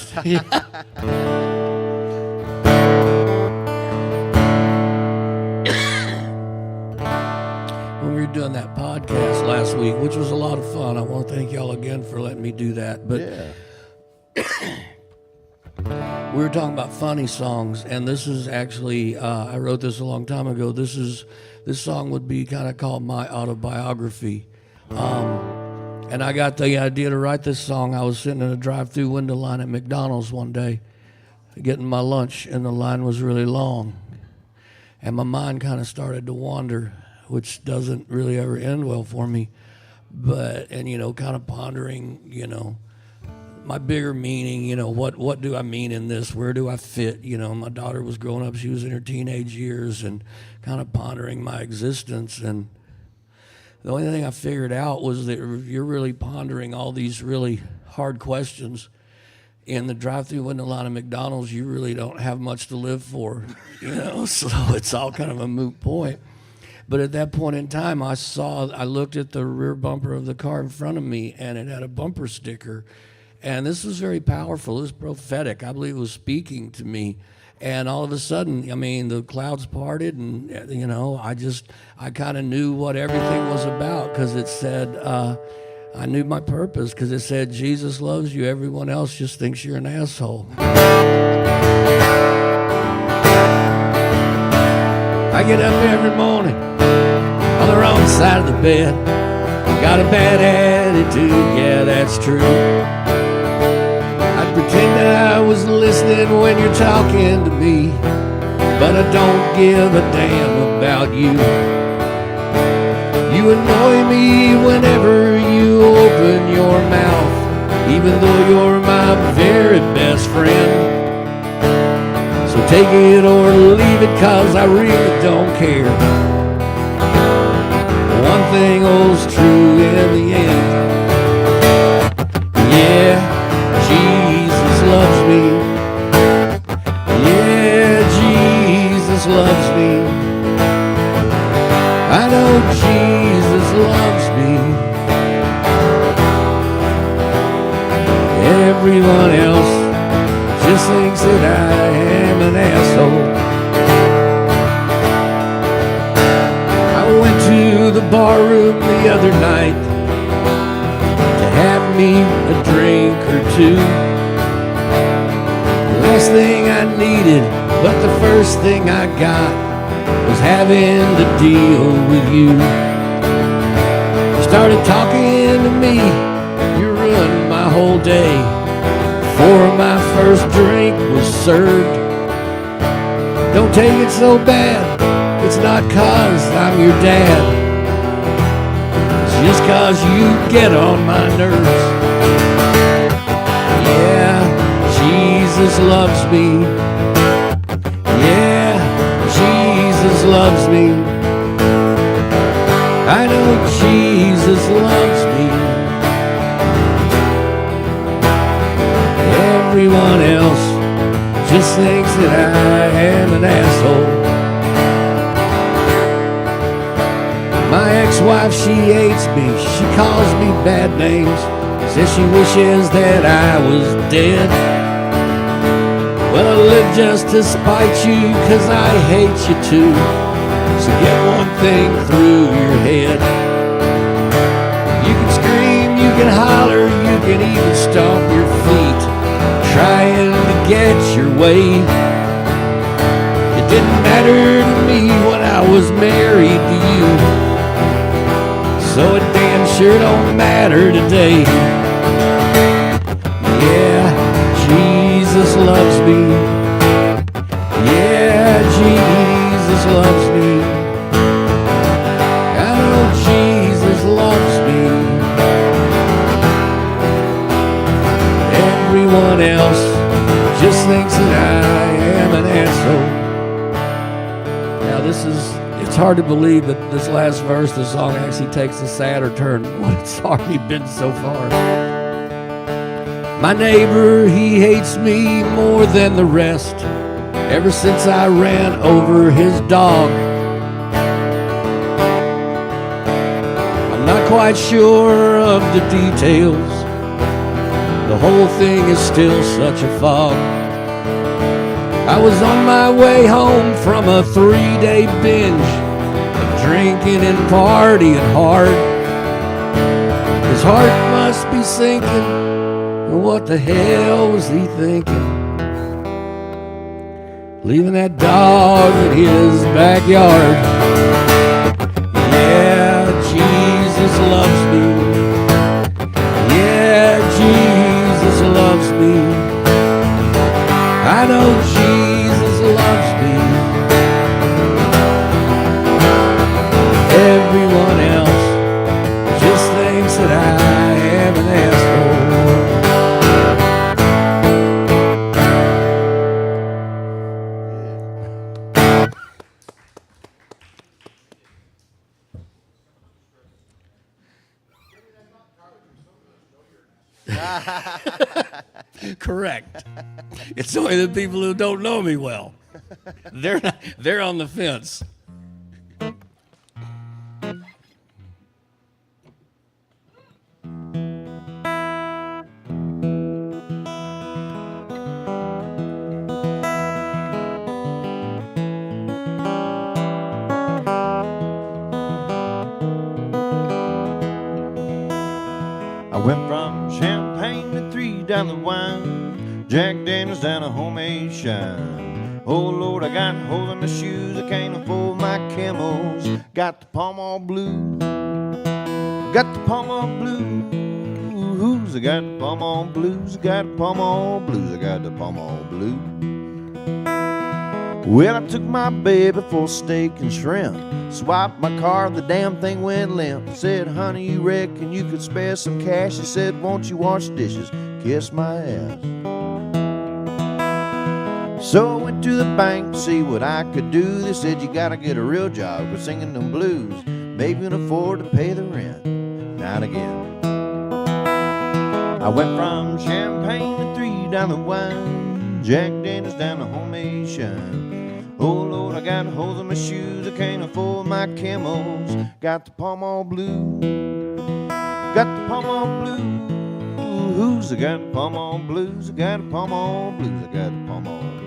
S2: when we were doing that podcast last week, which was a lot of fun, I want to thank y'all again for letting me do that. But we were talking about funny songs, and this is actually, I wrote this a long time ago. This song would be kind of called my autobiography. And I got the idea to write this song. I was sitting in a drive-through window line at McDonald's one day, getting my lunch, and the line was really long. And my mind kind of started to wander, which doesn't really ever end well for me. And kind of pondering, my bigger meaning, what do I mean in this? Where do I fit? My daughter was growing up. She was in her teenage years and kind of pondering my existence. And the only thing I figured out was that you're really pondering all these really hard questions. In the drive-through window line of McDonald's, you really don't have much to live for, so it's all kind of a moot point. But at that point in time, I looked at the rear bumper of the car in front of me, and it had a bumper sticker. And this was very powerful. It was prophetic. I believe it was speaking to me. And all of a sudden, the clouds parted, and, I kind of knew what everything was about, because it said, I knew my purpose, because it said, Jesus loves you. Everyone else just thinks you're an asshole. I get up every morning on the wrong side of the bed. Got a bad attitude, yeah, that's true. I'd pretend that I was listening when you're talking to me, but I don't give a damn about you. You annoy me whenever you open your mouth, even though you're my very best friend. So take it or leave it, 'cause I really don't care. One thing holds true in the end. Yeah, Jesus loves me. Yeah, Jesus loves me. I know Jesus loves me. Everyone else just thinks that I am an asshole. I went to the bar room the other night to have me a drink or two. The last thing I needed, but the first thing I got, was having to deal with you. You started talking to me, you ruined my whole day. Before my first drink was served. Don't take it so bad, it's not 'cause I'm your dad. It's just 'cause you get on my nerves. Yeah, Jesus loves me. Yeah, Jesus loves me. I know Jesus loves me. Everyone else just thinks that I am an asshole. My ex-wife, she hates me. She calls me bad names. Says she wishes that I was dead. Well, I live just to spite you, 'cause I hate you too. So get one thing through your head. You can scream, you can holler, you can even stomp your feet, trying to get your way. It didn't matter to me when I was married to you, so it damn sure don't matter today. Yeah, Jesus loves me. Yeah, Jesus loves me. I know Jesus loves me. Everyone else just thinks that I am an asshole. Now it's hard to believe that this last verse of the song actually takes a sadder turn than what it's already been so far. My neighbor, he hates me more than the rest, ever since I ran over his dog. I'm not quite sure of the details. The whole thing is still such a fog. I was on my way home from a 3-day binge of drinking and partying hard. His heart must be sinking. What the hell was he thinking? Leaving that dog in his backyard. Yeah, Jesus loves me. Yeah, Jesus loves me. I know Jesus loves me. Everyone else just thinks that I am an asshole. Correct. It's only the people who don't know me well. They're on the fence.
S1: I went from champagne to 3 down the wine, Jack Daniels down a homemade shine. Oh Lord, I got holes in my shoes, I can't afford my camels. Got the Pall Mall blue, got the Pall Mall blues. I got the Pall Mall blues, I got the Pall Mall blues, I got the Pall Mall blue. Well, I took my baby for steak and shrimp, swiped my car, the damn thing went limp. Said, honey, you reckon you could spare some cash? She said, won't you wash dishes, kiss my ass. So I went to the bank to see what I could do. They said, you gotta get a real job for singing them blues. Maybe you can afford to pay the rent. Not again. I went from champagne to 3 down the wine, Jack Daniels down the homemade shine. Oh Lord, I got holes in my shoes, I can't afford my camels. Got the Pall Mall blue, got the Pall Mall blues. I got the Pall Mall blues, I got the Pall Mall blues, I got the Pall Mall blues.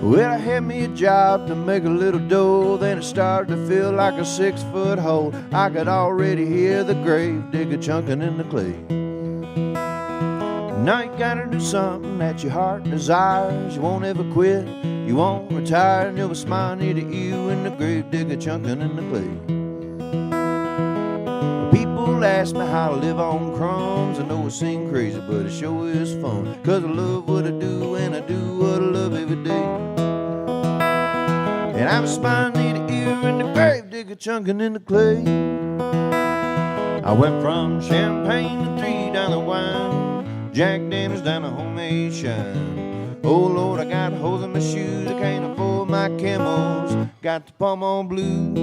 S1: Well, I had me a job to make a little dough, then it started to feel like a 6-foot hole. I could already hear the grave digger chunking in the clay. Now you gotta do something that your heart desires. You won't ever quit, you won't retire, and you'll be smiling near to you in the grave digger chunking in the clay. People ask me how I live on crumbs. I know it seems crazy, but it sure is fun. 'Cause I love what I do, and I do what I love every day. And I'm smiling near the ear in the grave digger chunking in the clay. I went from champagne to 3 down the wine, Jack Daniels down the homemade shine. Oh Lord, I got holes in my shoes, I can't afford my camels. Got the Pall Mall blue,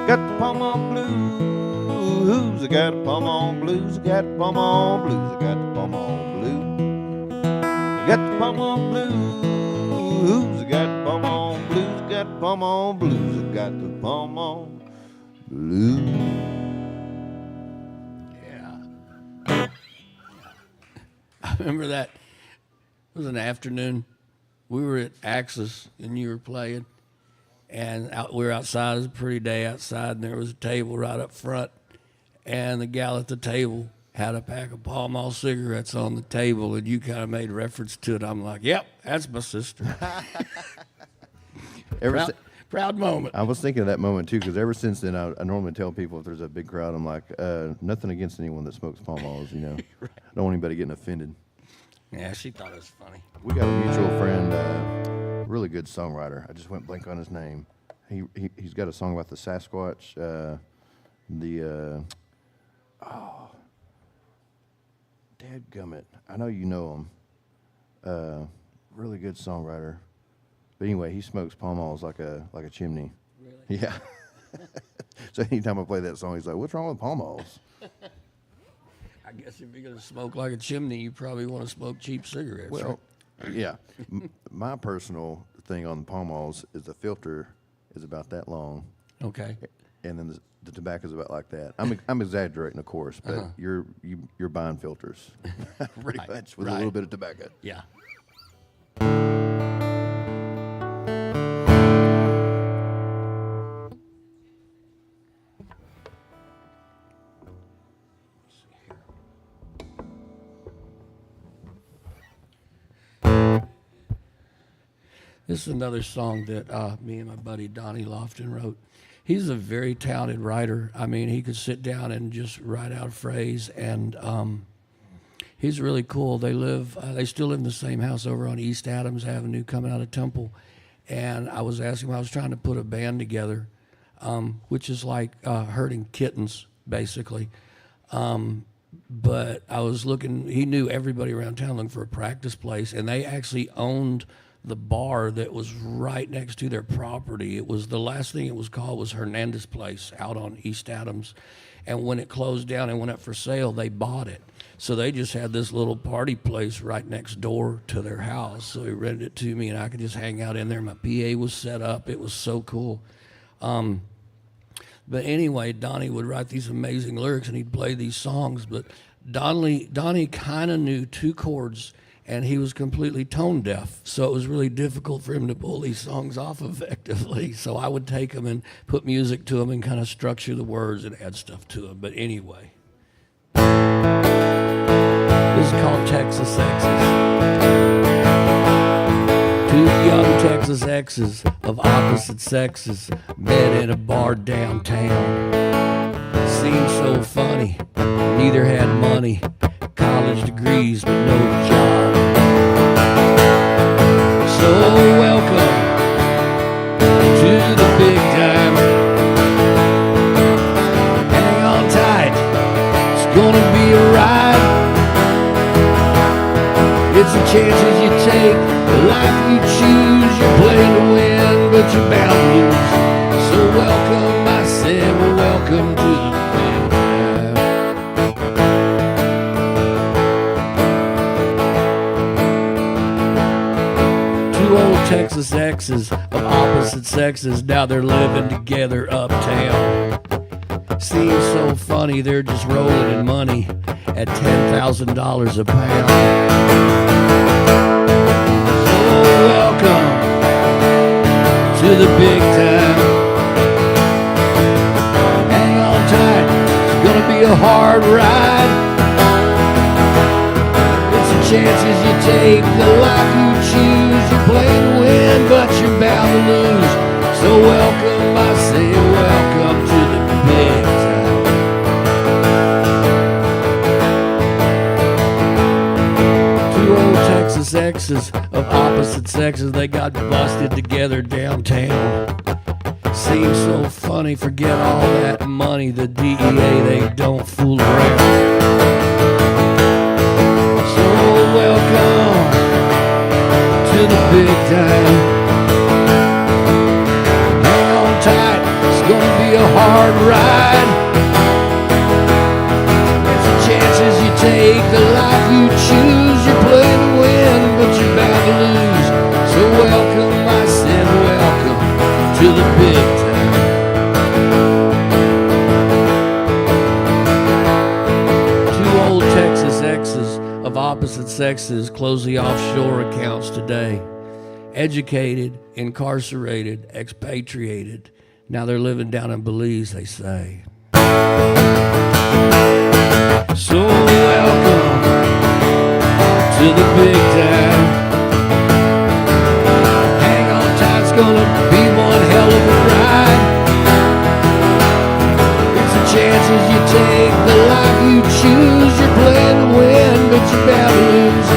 S1: got the Pall Mall blues. I got the Pall Mall blues, I got the Pall Mall blues, I got the Pall Mall blue. I got the Pall Mall blues, I got the Pall Mall blues, I got the Pall Mall blues, I got the Pall Mall blues.
S2: Yeah. I remember that. It was an afternoon. We were at Axis and you were playing. And we were outside. It was a pretty day outside. And there was a table right up front. And the gal at the table had a pack of Pall Mall cigarettes on the table. And you kind of made reference to it. I'm like, yep, that's my sister. Proud moment.
S3: I was thinking of that moment too, because ever since then, I normally tell people if there's a big crowd, I'm like, nothing against anyone that smokes Pall Malls, you know. Right. I don't want anybody getting offended.
S2: Yeah, she thought it was funny.
S3: We got a mutual friend, really good songwriter. I just went blank on his name. He's got a song about the Sasquatch. Dadgummit. I know you know him. really good songwriter. But anyway, he smokes Pall Malls like a chimney.
S2: Really?
S3: Yeah. So anytime I play that song, he's like, "What's wrong with Pall Malls?"
S2: I guess if you're going to smoke like a chimney, you probably want to smoke cheap cigarettes.
S3: Well,
S2: right?
S3: yeah. My personal thing on the Pall Malls is the filter is about that long,
S2: Okay.
S3: and then the tobacco is about like that. I'm exaggerating, of course, but you're buying filters, pretty
S2: Right,
S3: much with a
S2: right.
S3: little bit of tobacco.
S2: Yeah. This is another song that me and my buddy Donnie Lofton wrote. He's a very talented writer. I mean, he could sit down and just write out a phrase, and he's really cool. They still live in the same house over on East Adams Avenue, coming out of Temple. And I was asking him, I was trying to put a band together, which is like herding kittens, basically. But I was looking, he knew everybody around town looking for a practice place, and they actually owned the bar that was right next to their property. It was the last thing it was called was Hernandez Place out on East Adams. And when it closed down and went up for sale, they bought it. So they just had this little party place right next door to their house. So he rented it to me, and I could just hang out in there. My PA was set up. It was so cool. But anyway, Donnie would write these amazing lyrics, and he'd play these songs. But Donnie kind of knew two chords, and he was completely tone deaf. So it was really difficult for him to pull these songs off effectively. So I would take them and put music to them and kind of structure the words and add stuff to them. But anyway, this is called Texas Exes. Two young Texas exes of opposite sexes met in a bar downtown. Seemed so funny, neither had money, college degrees but no job. So welcome to the big time. Hang on tight, it's gonna be a ride. It's the chances you take, the life you choose. You're playing to win, but you're bound to lose. So welcome, I said, well, welcome to the big time. Two old Texas exes of opposite sexes, now they're living together uptown. Seems so funny, they're just rolling in money at $10,000 a pound. So welcome to the big time. Hang on tight, it's gonna be a hard ride. It's the chances you take, the life you choose. You're playing to win, but you're bound to lose. So welcome, I say welcome to the big time. Two old Texas exes of opposite sexes, they got busted together downtown. Seems so funny, forget all that money, the DEA, they don't fool around. So welcome to the big time. Hang on tight, it's gonna be a hard ride. It's the chances you take, the life you choose. You're playing to win, but you're bound to lose. So welcome, I said welcome to the big time. Two old Texas exes of opposite sexes close the offshore accounts today. Educated, incarcerated, expatriated. Now they're living down in Belize, they say. So welcome to the big time. Hang on tight, it's gonna be one hell of a ride. It's the chances you take, the life you choose. You're playing to win, but you're bound to lose.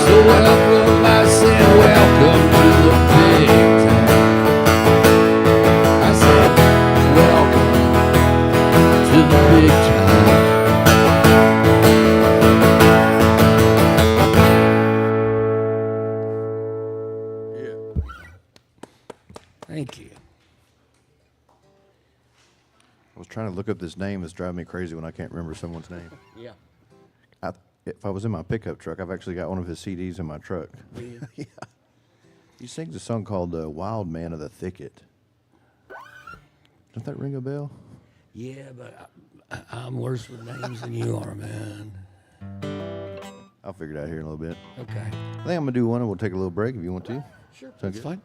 S2: So welcome, I said welcome to the big time. I said welcome to the big time.
S3: trying to look up this name. It's driving me crazy when I can't remember someone's name.
S2: Yeah.
S3: If I was in my pickup truck, I've actually got one of his CDs in my truck. Yeah. He sings a song called Wild Man of the Thicket. Doesn't that ring a bell?
S2: Yeah, but I'm worse with names than you are, man.
S3: I'll figure it out here in a little bit.
S2: Okay.
S3: I think I'm going to do one and we'll take a little break if you want to.
S2: Sure.
S3: Sound
S2: That's
S3: good?
S2: fine.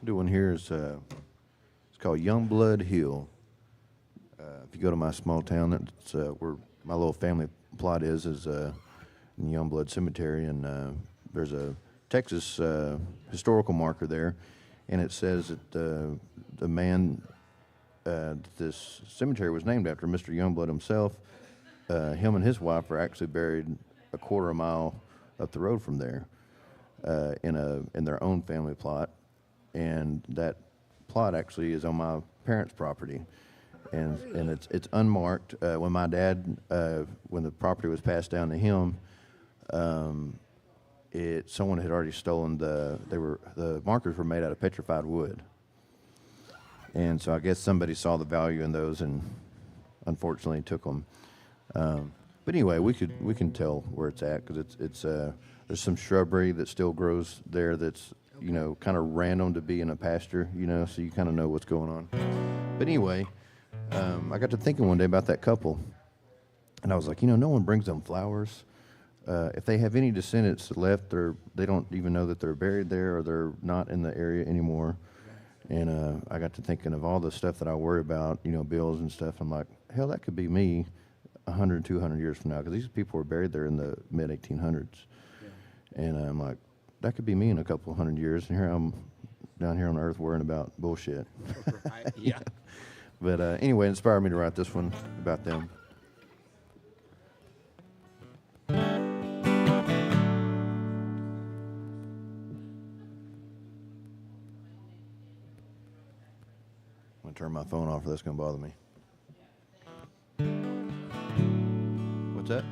S3: Do one here is it's called Youngblood Hill. If you go to my small town, that's where my little family plot is in Youngblood Cemetery, and there's a Texas historical marker there, and it says that the man this cemetery was named after, Mr. Youngblood himself. Him and his wife are actually buried a quarter mile up the road from there in their own family plot. And that plot actually is on my parents' property, and it's unmarked. When my dad, when the property was passed down to him, someone had already stolen the markers were made out of petrified wood, and so I guess somebody saw the value in those and unfortunately took them. But anyway, we can tell where it's at because it's there's some shrubbery that still grows there that's kind of random to be in a pasture, so you kind of know what's going on. But anyway, I got to thinking one day about that couple, and I was like, no one brings them flowers. If they have any descendants left, they don't even know that they're buried there or they're not in the area anymore. And I got to thinking of all the stuff that I worry about, bills and stuff. I'm like, hell, that could be me 100, 200 years from now, because these people were buried there in the mid-1800s. Yeah. And I'm like, that could be me in a couple 100 years, and here I'm down here on Earth worrying about bullshit.
S2: Right. Yeah.
S3: But anyway, it inspired me to write this one about them. I'm going to turn my phone off, or that's going to bother me. What's that?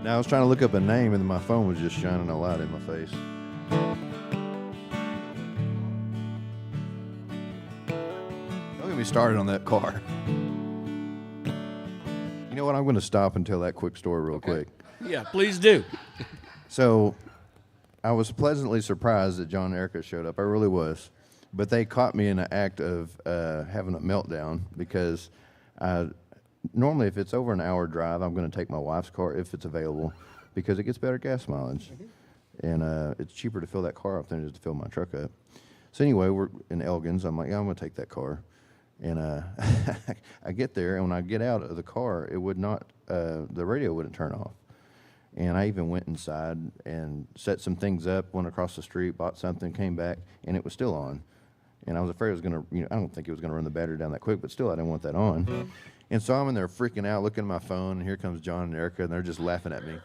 S3: Now, I was trying to look up a name, and my phone was just shining a light in my face. Don't get me started on that car. You know what? I'm going to stop and tell that quick story real quick.
S2: Yeah, please do.
S3: So, I was pleasantly surprised that John and Erica showed up. I really was. But they caught me in the act of having a meltdown because normally, if it's over an hour drive, I'm going to take my wife's car if it's available because it gets better gas mileage. Mm-hmm. And it's cheaper to fill that car up than it is to fill my truck up. So anyway, we're in Elgins. I'm like, yeah, I'm going to take that car. And I get there, and when I get out of the car, it would not, the radio wouldn't turn off. And I even went inside and set some things up, went across the street, bought something, came back, and it was still on. And I was afraid it was going to, I don't think it was going to run the battery down that quick, but still, I didn't want that on. Mm-hmm. And so I'm in there freaking out, looking at my phone, and here comes John and Erica, and they're just laughing at me.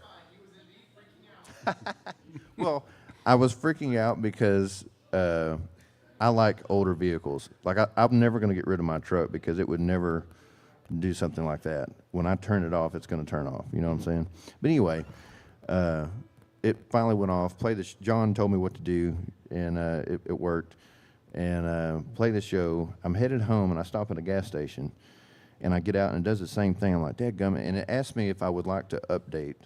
S3: Well, I was freaking out because I like older vehicles. Like, I'm never going to get rid of my truck because it would never do something like that. When I turn it off, it's going to turn off. You know what I'm saying? But anyway, it finally went off. John told me what to do, and it worked. And play the show. I'm headed home, and I stop at a gas station. And I get out, and it does the same thing. I'm like, dadgummit. And it asked me if I would like to update.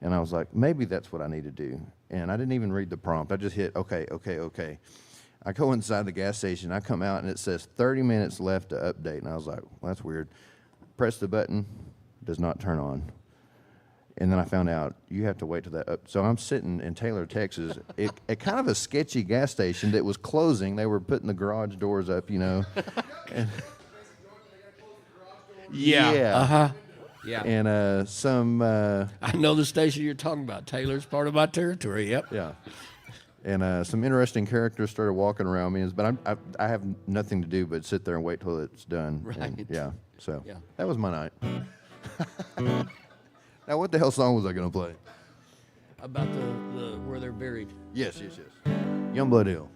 S3: And I was like, maybe that's what I need to do. And I didn't even read the prompt. I just hit, okay. I go inside the gas station. I come out, and it says 30 minutes left to update. And I was like, well, that's weird. Press the button. Does not turn on. And then I found out you have to wait till that up. So I'm sitting in Taylor, Texas, at kind of a sketchy gas station that was closing. They were putting the garage doors up, And
S2: Yeah. Uh-huh. Yeah.
S3: And
S2: I know the station you're talking about. Taylor's part of my territory. Yep.
S3: Yeah. And some interesting characters started walking around me, but I have nothing to do but sit there and wait till it's done.
S2: Right.
S3: And, that was my night. Now, what the hell song was I going to play?
S2: About the where they're buried.
S3: Yes. Youngblood Hill.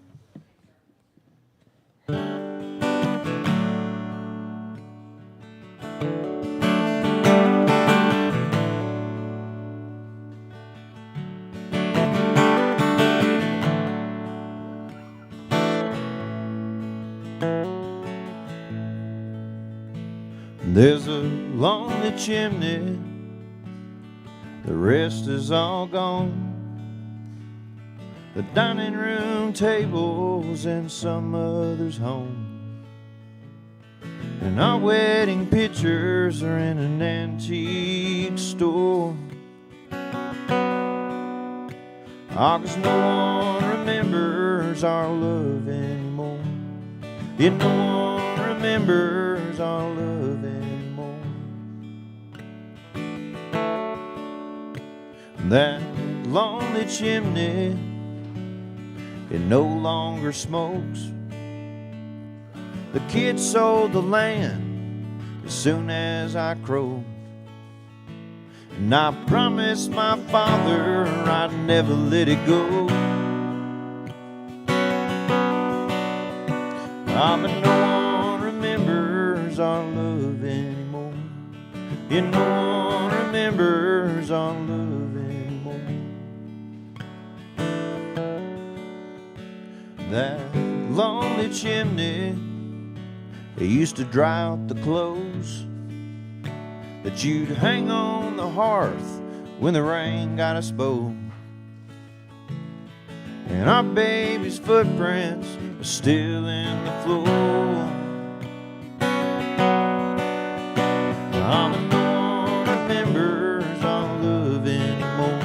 S1: There's a lonely chimney, the rest is all gone. The dining room table's in some other's home, and our wedding pictures are in an antique store. Cause no one remembers our love anymore. Yeah, no one remembers our love anymore. That lonely chimney, it no longer smokes. The kids sold the land as soon as I croaked, and I promised my father I'd never let it go. But no one remembers our love anymore. Yeah, no one remembers our love anymore. That lonely chimney, it used to dry out the clothes that you'd hang on the hearth when the rain got us both. And our baby's footprints are still in the floor. But no one remembers our love anymore.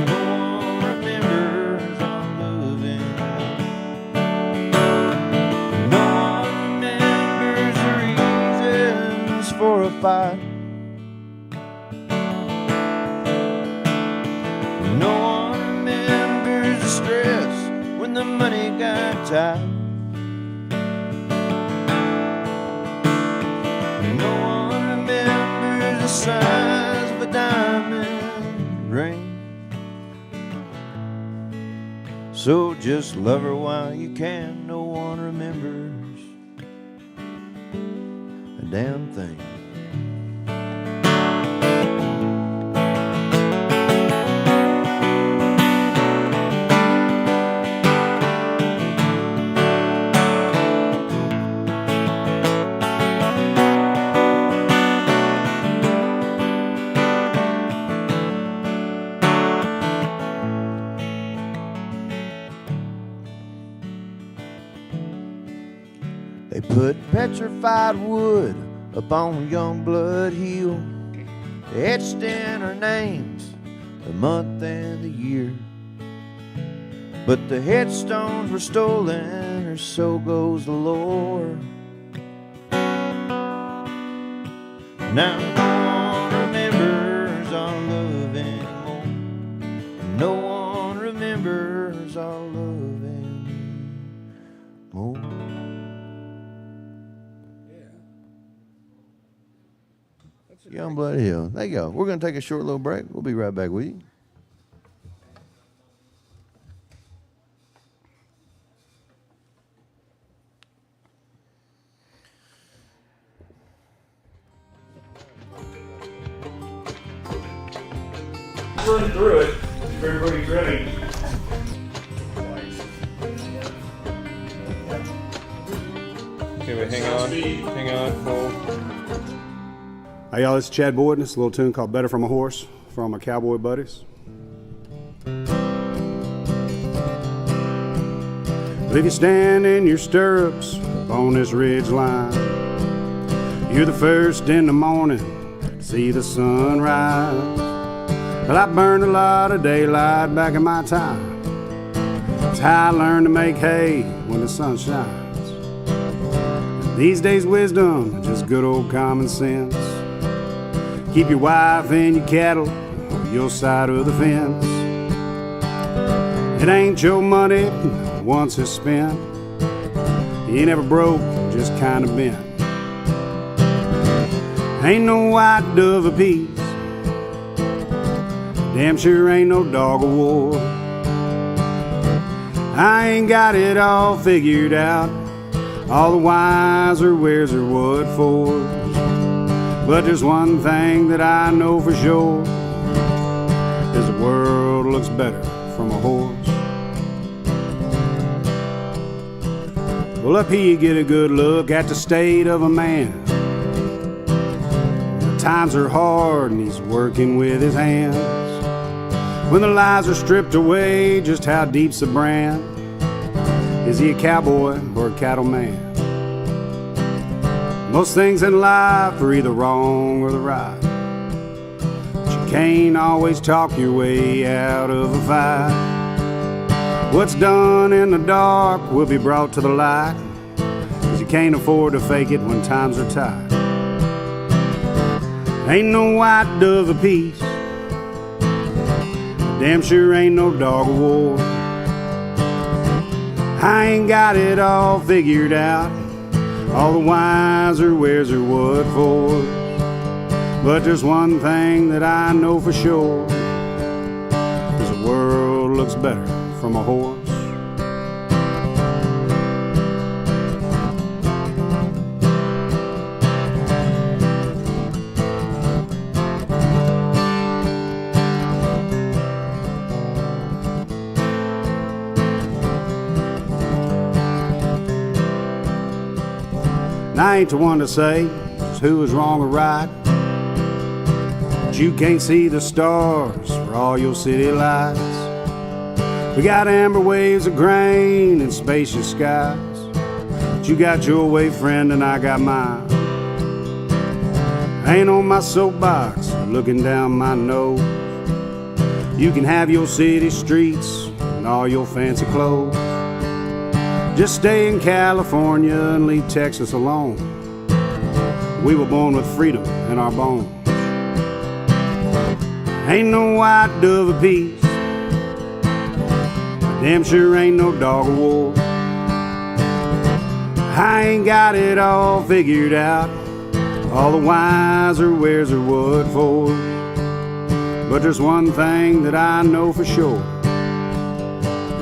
S1: No one remembers our love anymore. No one remembers the reasons for a fight. No one remembers the stress when the money got tight. No one remembers the size of a diamond ring. So just love her while you can. No one remembers a damn thing. They put petrified wood up on Youngblood Hill. They etched in our names, the month and the year. But the headstones were stolen, or so goes the lore. Now no one remembers our love anymore. No one remembers our love anymore. Youngblood Hill. There you go. We're going to take a short little break. We'll be right back with you.
S4: Run through it if everybody's ready.
S5: Okay, we hang on, hold.
S4: Hey y'all, this is Chad Boyd, and it's a little tune called Better From a Horse from my cowboy buddies. But if you stand in your stirrups on this ridge line, you're the first in the morning to see the sun rise. Well, I burned a lot of daylight back in my time. It's how I learned to make hay when the sun shines. These days wisdom, just good old common sense. Keep your wife and your cattle on your side of the fence. It ain't your money once it's spent. You ain't never broke, just kinda bent. Ain't no white dove of peace. Damn sure ain't no dog of war. I ain't got it all figured out. All the whys or wheres or what for. But there's one thing that I know for sure, is the world looks better from a horse. Well, up here you get a good look at the state of a man. times are hard and he's working with his hands. When the lies are stripped away, just how deep's the brand? Is he a cowboy or a cattleman? Most things in life are either wrong or the right, but you can't always talk your way out of a fight. What's done in the dark will be brought to the light, 'cause you can't afford to fake it when times are tight. Ain't no white dove of peace, damn sure ain't no dog of war. I ain't got it all figured out, all the whys or where's or what for. But there's one thing that I know for sure, 'cause the world looks better from a horse. And I ain't the one to say just who is wrong or right, but you can't see the stars for all your city lights. We got amber waves of grain and spacious skies, but you got your way, friend, and I got mine. I ain't on my soapbox looking down my nose. You can have your city streets and all your fancy clothes. Just stay in California and leave Texas alone. We were born with freedom in our bones. Ain't no white dove of peace, damn sure ain't no dog of war. I ain't got it all figured out, all the whys or where's or what for. But there's one thing that I know for sure,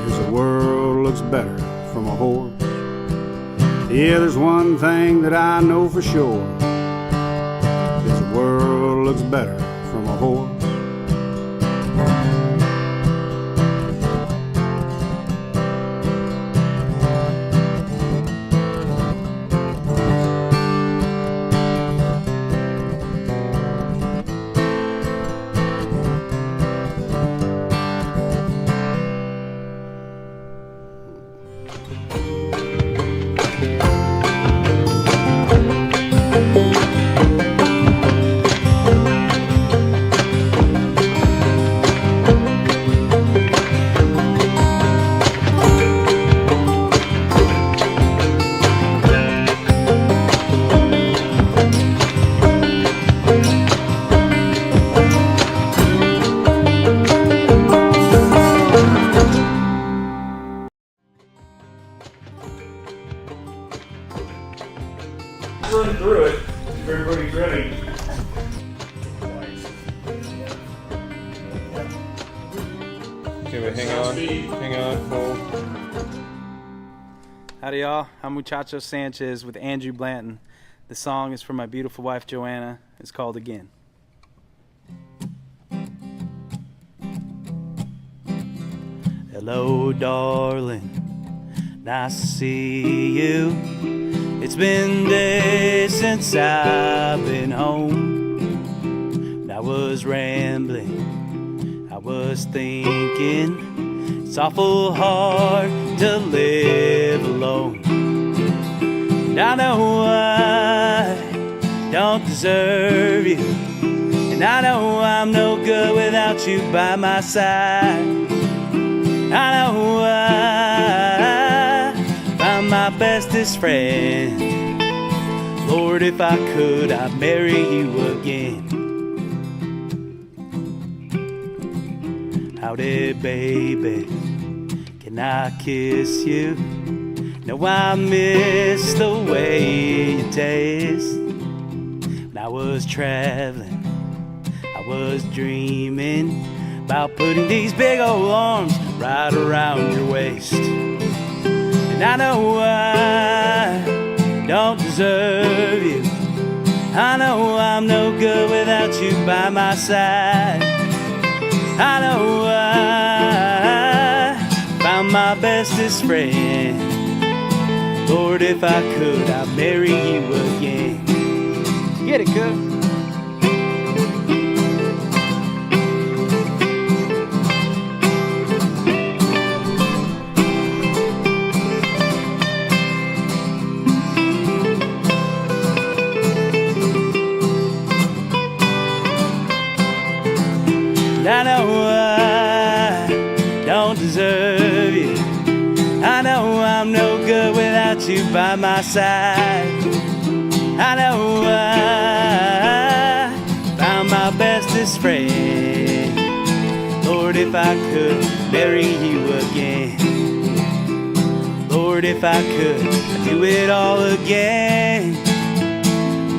S4: is the world looks better from a horse. Yeah, there's one thing that I know for sure, is the world looks better from a horse. Run through it if everybody's ready.
S5: Okay, but hang on, hold.
S6: Howdy y'all, I'm Muchacho Sanchez with Andrew Blanton. The song is for my beautiful wife Joanna. It's called Again. Hello darling, nice to see you. It's been days since I've been home. I was rambling, I was thinking, it's awful hard to live alone. And I know I don't deserve you, and I know I'm no good without you by my side. I know I'm my bestest friend. Lord, if I could, I'd marry you again. Howdy, baby, can I kiss you? No, I miss the way you taste. When I was traveling, I was dreaming about putting these big old arms right around your waist. And I know I don't deserve you, I know I'm no good without you by my side. I know I found my bestest friend. Lord, if I could, I'd marry you again. Get it, cook. don't deserve you. I know I'm no good without you by my side. I know I found my bestest friend. Lord, if I could marry you again. Lord, if I could, I'd do it all again.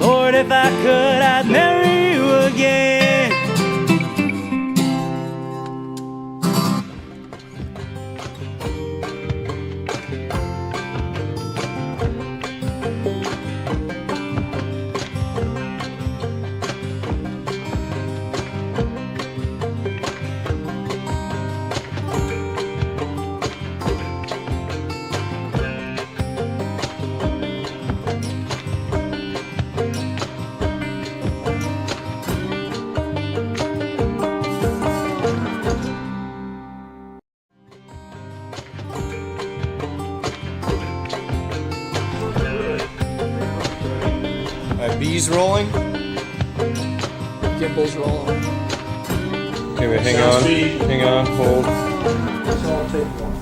S6: Lord, if I could, I'd marry you again.
S5: Bees rolling.
S2: Gimbals rolling.
S5: Okay, wait, hang on, hold.
S2: So I'll take one.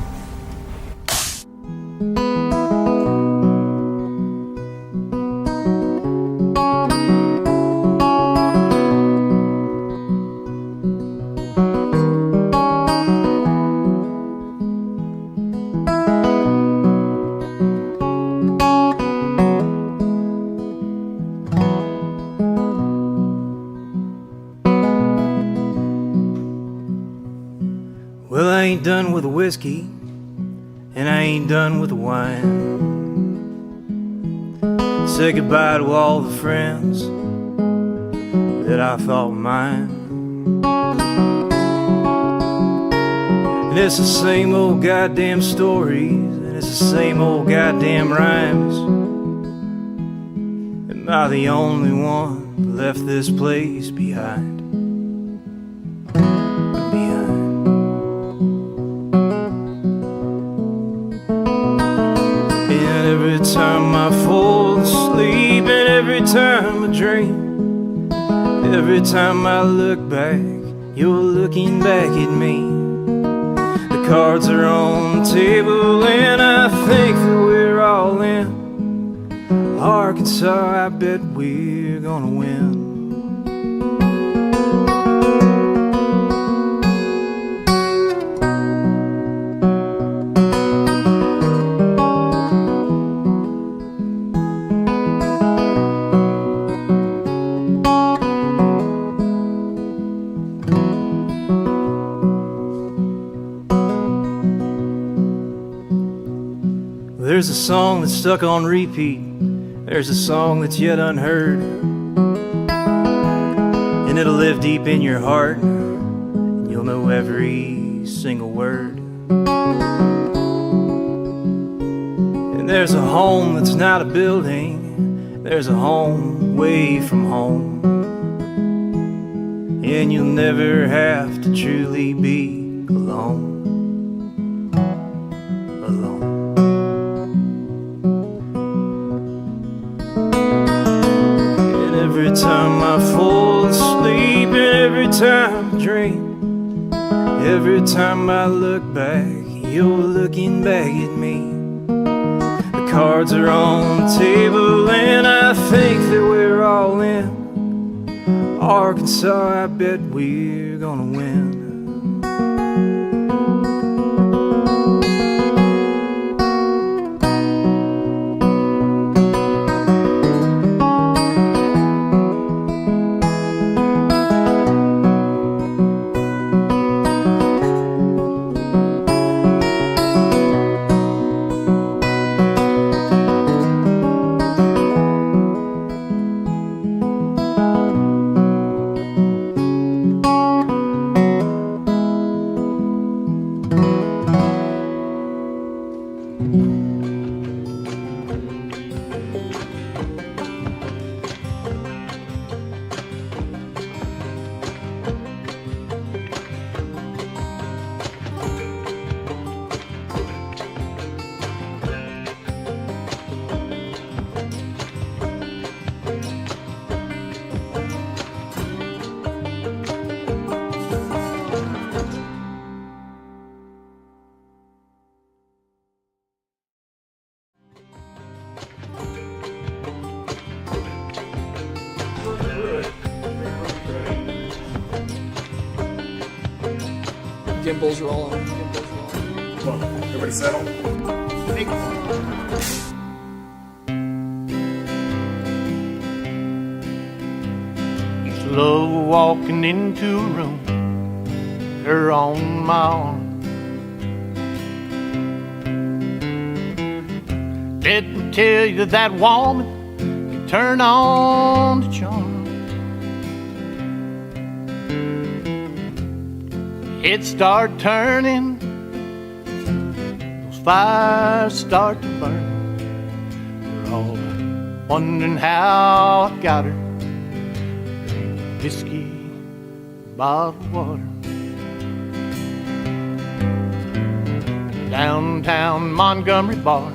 S6: Well, I ain't done with the whiskey, and I ain't done with the wine. Say goodbye to all the friends that I thought were mine. And it's the same old goddamn stories, and it's the same old goddamn rhymes. Am I the only one that left this place behind? Every time I fall asleep and every time I dream, every time I look back, you're looking back at me. The cards are on the table and I think that we're all in. Arkansas, I bet we're gonna win. There's a song that's stuck on repeat. There's a song that's yet unheard. And it'll live deep in your heart. And you'll know every single word. And there's a home that's not a building. There's a home away from home. And you'll never have to truly be alone. Every time I fall asleep and every time I dream, every time I look back, you're looking back at me. The cards are on the table and I think that we're all in. Arkansas, I bet we're gonna win.
S7: Gimbals rolling.
S8: Well, everybody settle? Take one.
S9: Used to love walking into a room, her on my arm. Let me tell you that woman can turn on the charm. It start turning, those fires start to burn. We're all wondering how I got her. Drinking whiskey, bottled water. Downtown Montgomery bar,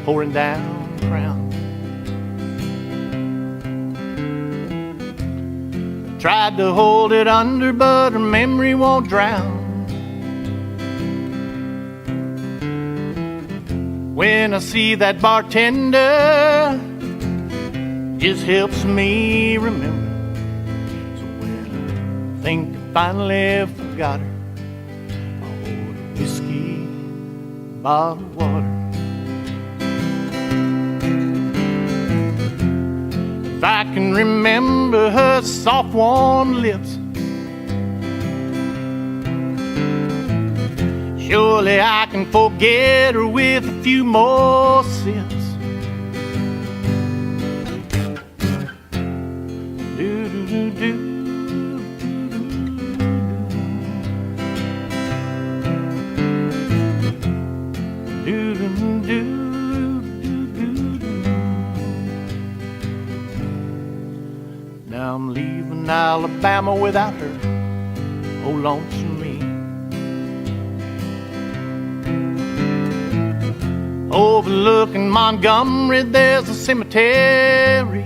S9: pouring down Crown. Tried to hold it under, but her memory won't drown. When I see that bartender, just helps me remember. So when I think I finally forgot her, I'll hold a whiskey, bottled water. If I can remember her soft, warm lips, surely I can forget her with a few more sips. Do-do-do-do. Now I'm leaving Alabama without her, oh lonesome me. Overlooking Montgomery, there's a cemetery.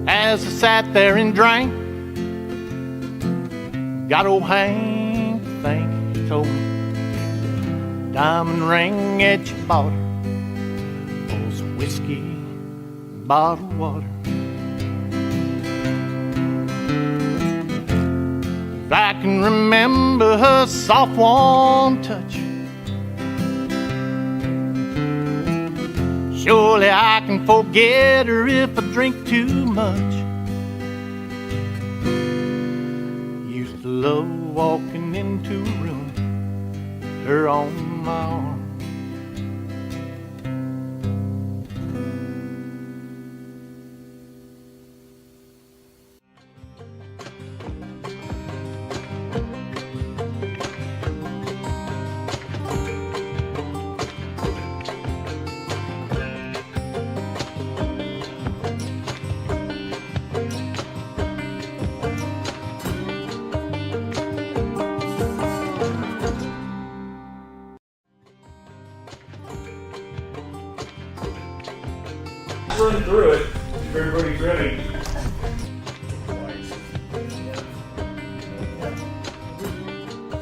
S9: As I sat there and drank, got old Hank to think. He told me, diamond ring that you bought her, for some whiskey, bottled water. If I can remember her soft, warm touch, surely I can forget her if I drink too much. Used to love walking into a room, her on my arm.
S8: Run through it if everybody's ready.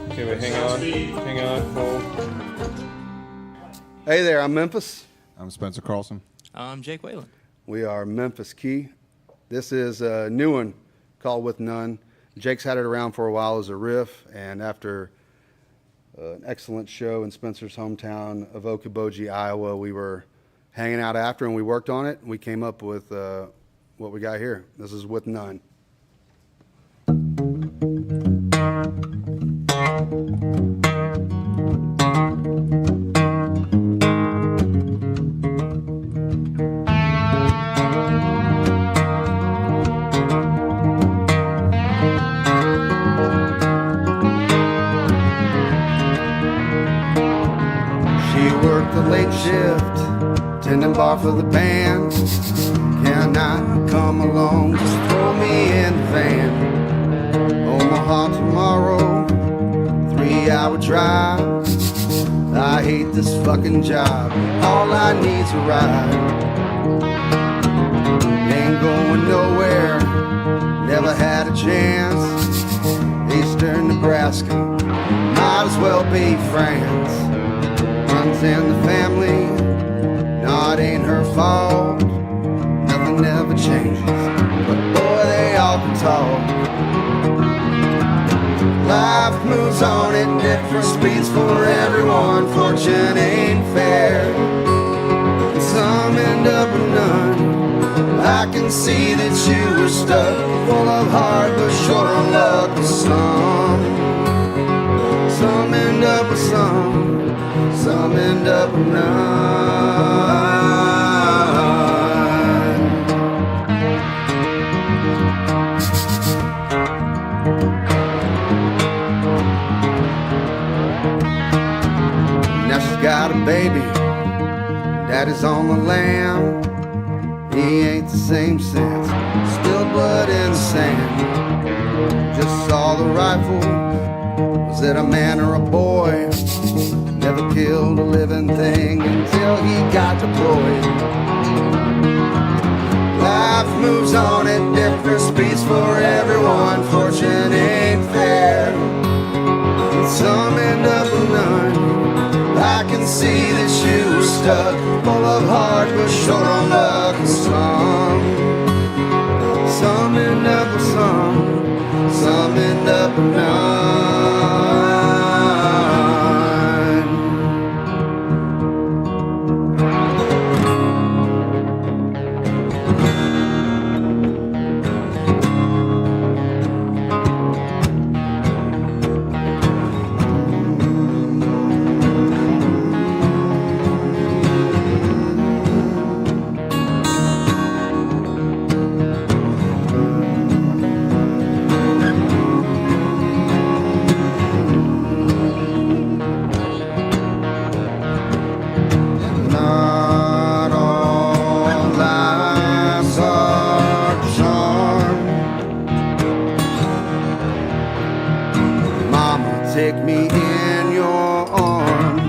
S5: Okay, wait, hang on, hold.
S4: Hey there, I'm Memphis.
S10: I'm Spencer Carlson.
S11: I'm Jake Whalen.
S4: We are Memphis Key. This is a new one called With None. Jake's had it around for a while as a riff, and after an excellent show in Spencer's hometown of Okoboji, Iowa, we were hanging out after and we worked on it, and we came up with what we got here. This is With None. She worked the late shift, tending bar for the band. Can I come along? Just throw me in the van. Omaha tomorrow, 3-hour drive. I hate this fucking job. All I need's a ride. Ain't going nowhere, never had a chance. Eastern Nebraska, might as well be France. Runs in the family, no, it ain't her fault. Nothing ever changes, but boy, they all can talk.
S7: moves on at different speeds for everyone. Fortune ain't fair, some end up with none. I can see that you were stuck, full of heart but short on luck. Some end up with some end up with none. Now she's got a baby, daddy's on the lam. He ain't the same since, still blood in the sand. Just saw the rifle, was it a man or a boy? Never killed a living thing until he got deployed. Life moves on at different speeds for everyone. Fortune ain't fair, some end up with none. I can see that you were stuck, full of heart but short on luck. Some end up with some end up with none. Take me in your arms.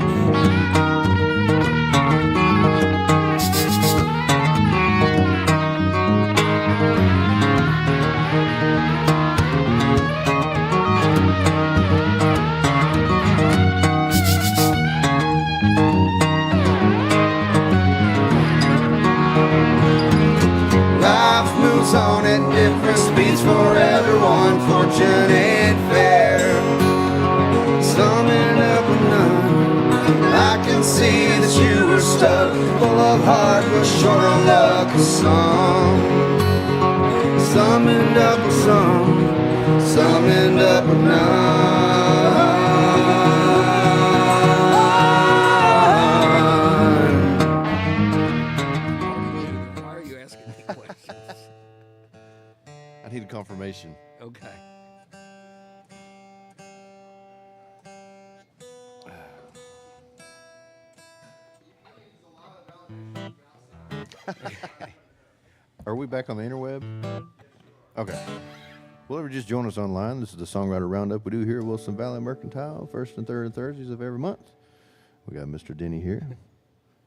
S7: Life moves on at different speeds for everyone. Fortune ain't fair, some end up with none. I can see that you were stuck, full of heart but short on luck. Some end up with some end up with none.
S2: Why are you asking me questions?
S3: I need a confirmation.
S2: Okay.
S3: Are we back on the interweb? Okay. Well, if you just join us online, this is the Songwriter Roundup we do here at Wilson Valley Mercantile, first and third Thursdays of every month. We got Mr. Denny here.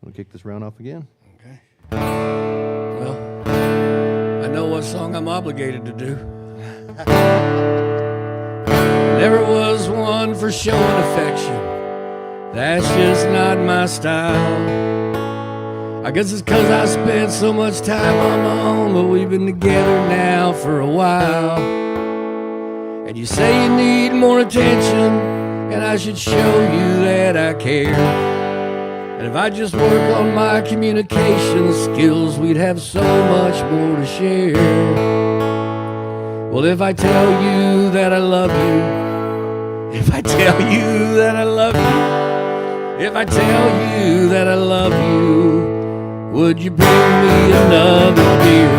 S3: Want to kick this round off again?
S2: Okay. Well, I know what song I'm obligated to do. Never was one for showing affection. That's just not my style. I guess it's 'cause I spent so much time on my own, but we've been together now for a while. And you say you need more attention, and I should show you that I care. And if I just work on my communication skills, we'd have so much more to share. Well, if I tell you that I love you, if I tell you that I love you, if I tell you that I love you, would you bring me another beer?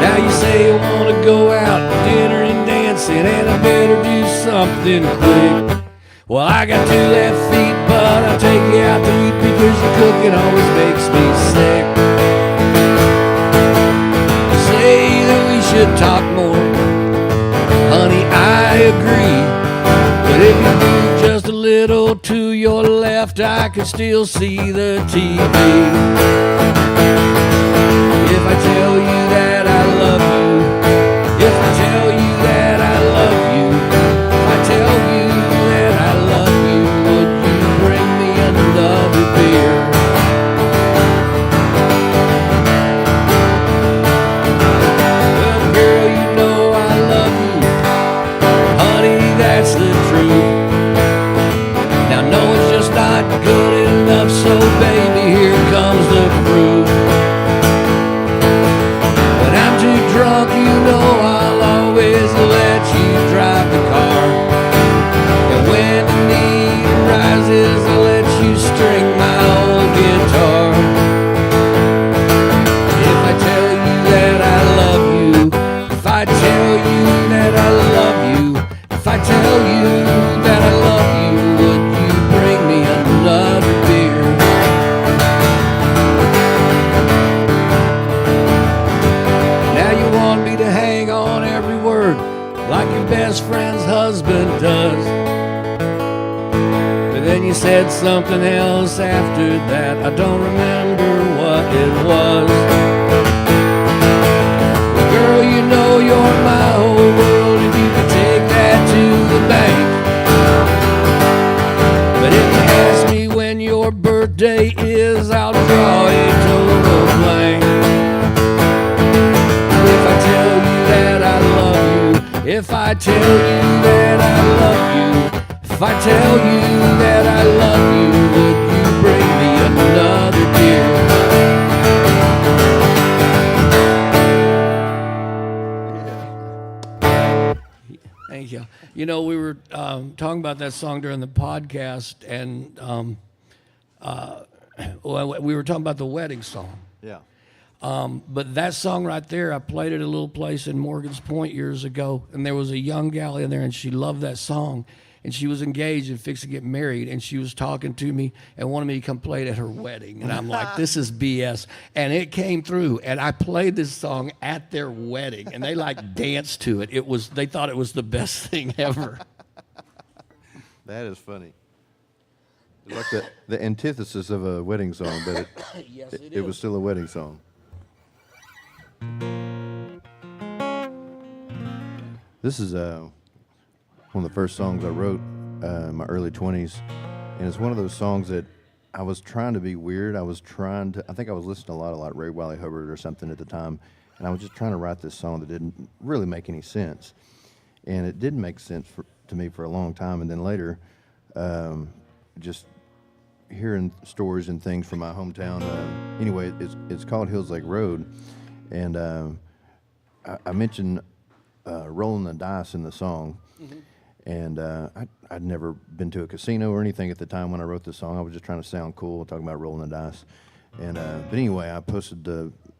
S2: Now you say you want to go out to dinner and dancing, and I better do something quick. Well, I got 2 left feet, but I'll take you out to eat because your cooking always makes me sick. You say that we should talk more, honey, I agree. But if you move just a little to your left, I can still see the TV. If I tell you that I love you, if I tell you that I love you, if I tell you that I love you, would you bring me another beer? Well, said something else after that. I don't remember what it was. Girl, you know you're my whole world, and you can take that to the bank. But if you ask me when your birthday is, I'll draw a total blank. If I tell you that I love you, if I tell you that I love you, if I tell you that I love you, would you bring me another beer? Thank you. You know, we were talking about that song during the podcast, and we were talking about the wedding song.
S3: Yeah.
S2: But that song right there, I played at a little place in Morgan's Point years ago, and there was a young gal in there, and she loved that song, and she was engaged and fixed to get married, and she was talking to me and wanted me to come play it at her wedding, and I'm like, this is BS, and it came through, and I played this song at their wedding, and they like danced to it. They thought it was the best thing ever.
S3: That is funny. It's like the antithesis of a wedding song, but
S2: Yes,
S3: it was still a wedding song. This is one of the first songs I wrote in my early 20s, and it's one of those songs that I was trying to be weird. I think I was listening to a lot of like Ray Wiley Hubbard or something at the time, and I was just trying to write this song that didn't really make any sense. And it didn't make sense to me for a long time, and then later, just hearing stories and things from my hometown. Anyway, it's called Hills Lake Road, and I mentioned rolling the dice in the song, and I'd never been to a casino or anything at the time when I wrote this song. I was just trying to sound cool, talking about rolling the dice, and but anyway, I posted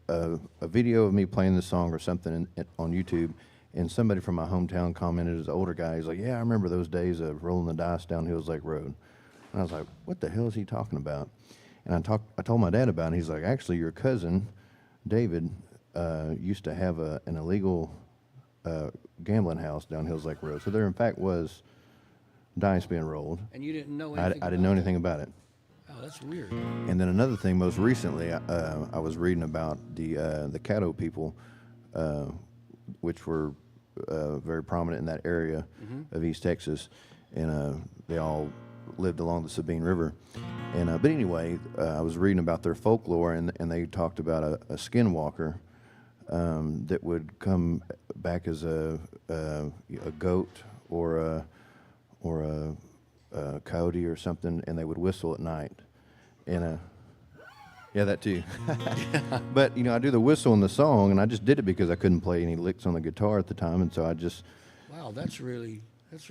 S3: a video of me playing this song or something on YouTube, and somebody from my hometown commented, as an older guy, he's like, "Yeah, I remember those days of rolling the dice down Hills Lake Road." And I was like, what the hell is he talking about? And I told my dad about it, and he's like, actually, your cousin, David, used to have an illegal gambling house down Hills Lake Road. So there, in fact, was dice being rolled.
S2: And you didn't know anything
S3: I didn't know anything about it.
S2: Oh, that's weird.
S3: And then another thing, most recently, I was reading about the Caddo people, which were very prominent in that area of East Texas, and they all lived along the Sabine River. And but anyway, I was reading about their folklore, and they talked about a skinwalker that would come back as a goat or a coyote or something, and they would whistle at night. And yeah, that too. But I do the whistle in the song, and I just did it because I couldn't play any licks on the guitar at the time, and so I just.
S2: Wow, that's really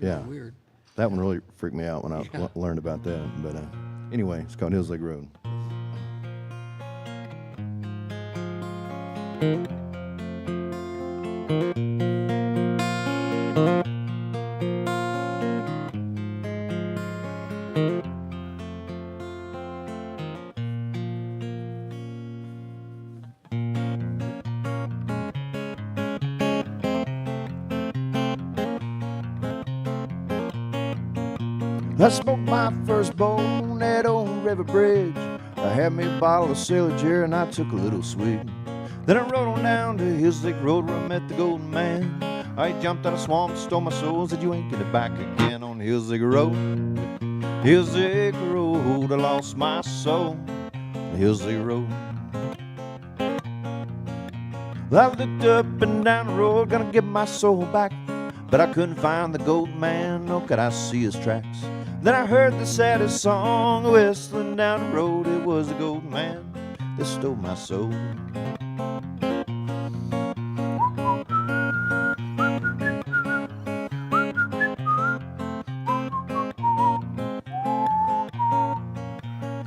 S3: yeah.
S2: weird.
S3: That one really freaked me out when I learned about that. But anyway, it's called Hills Lake Road.
S1: I smoked my first bone at Old River Bridge. I had me a bottle of Sailor Jerry and I took a little swig. Then I rode on down to Hills Lake Road where I met the Golden Man. I jumped out of swamp, stole my soul, said you ain't getting back again on Hills Lake Road. Hills Lake Road, I lost my soul on Hills Lake Road. I looked up and down the road, gonna get my soul back, but I couldn't find the Golden Man, nor could I see his tracks. Then I heard the saddest song whistling down the road. It was the Golden Man that stole my soul.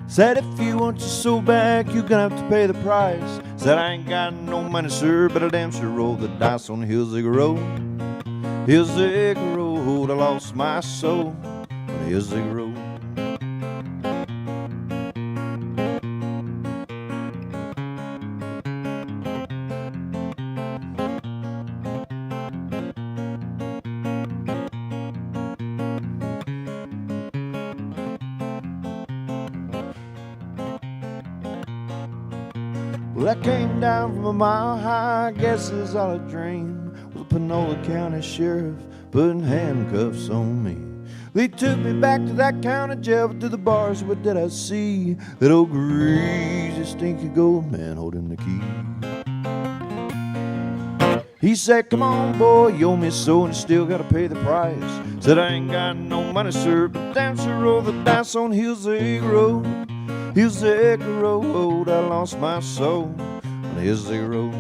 S1: Said if you want your soul back, you're gonna have to pay the price. Said I ain't got no money, sir, but I damn sure rolled the dice on Hills Lake Road. Hills Lake Road, I lost my soul on Hills Lake Road. Well, I came down from a mile high, I guess it's all a dream, with a Panola County sheriff putting handcuffs on me. They took me back to that county jail, but to the bars, what did I see? That old greasy, stinky gold man holding the key. He said, come on, boy, you owe me so and still gotta pay the price. Said, I ain't got no money, sir, but damn sure roll the dice on Hillsig Road. Hillsig Road, I lost my soul on Hillsig Road.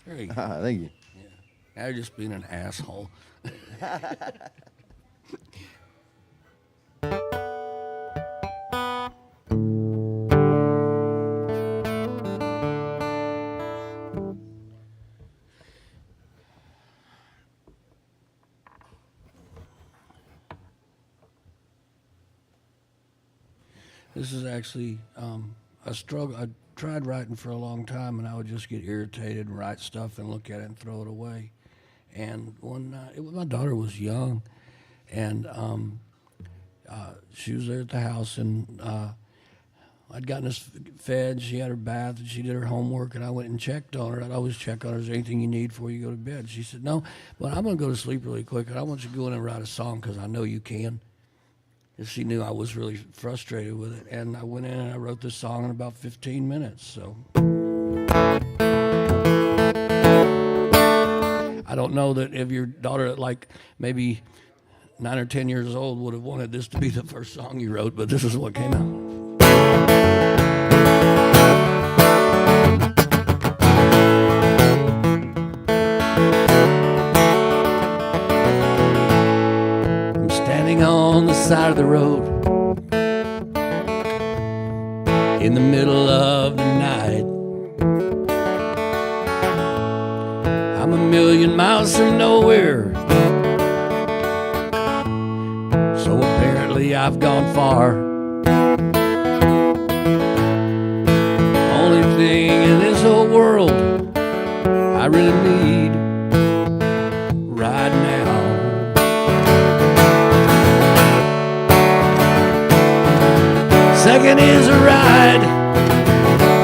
S2: There you go.
S3: Thank you.
S2: Yeah. Now you're just being an asshole. This is actually a struggle. I tried writing for a long time, and I would just get irritated and write stuff and look at it and throw it away. And one night, my daughter was young, and she was there at the house, and I'd gotten us fed. She had her bath, and she did her homework, and I went and checked on her. I'd always check on her. Is there anything you need before you go to bed? She said, no, but I'm going to go to sleep really quick, and I want you to go in and write a song because I know you can. And she knew I was really frustrated with it, and I went in and I wrote this song in about 15 minutes. So I don't know that if your daughter at like maybe 9 or 10 years old would have wanted this to be the first song you wrote, but this is what came out. On the side of the road in the middle of the night, I'm a million miles from nowhere, so apparently I've gone far. Only thing in this whole world I really need right now. Second is a ride.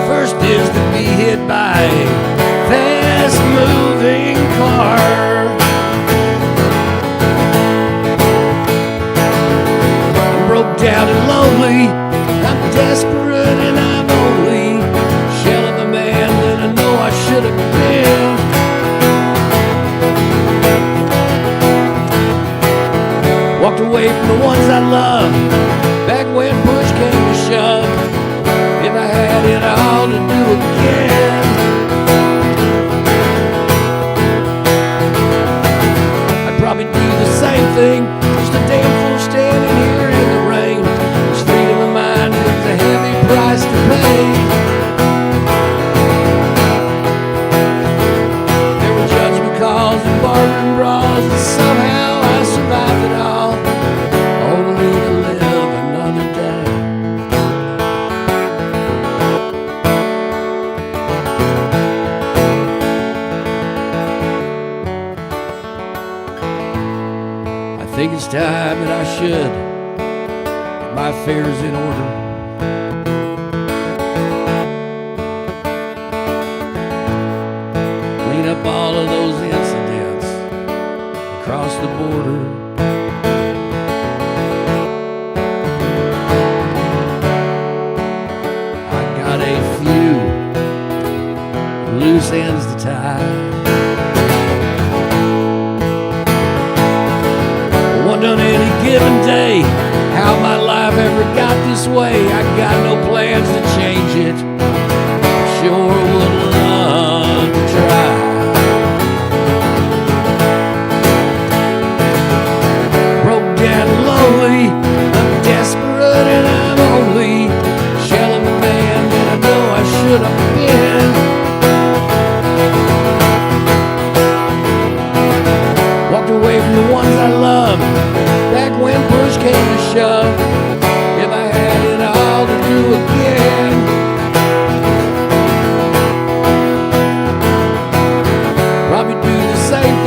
S2: First is to be hit by a fast-moving car. I'm broke down and lonely. I'm desperate and I'm only a shell of a man that I know I should have been. Walked away from the ones I love back when push came to shove. If I had it all to do again, I'd probably do the same thing. Just a damn fool standing here in the rain. This freedom of mine is a heavy price to pay. There were judgment calls and barroom brawls, and somehow I survived it all. Only to live another day. I think it's time that I should get my affairs in order. Clean up all of those incidents across the border. Loose ends to tie. I wonder on any given day how my life ever got this way. I got no plans to change it. Sure would love to try. Broke down and lonely, I'm desperate and I'm only a shell of a man that I know I should.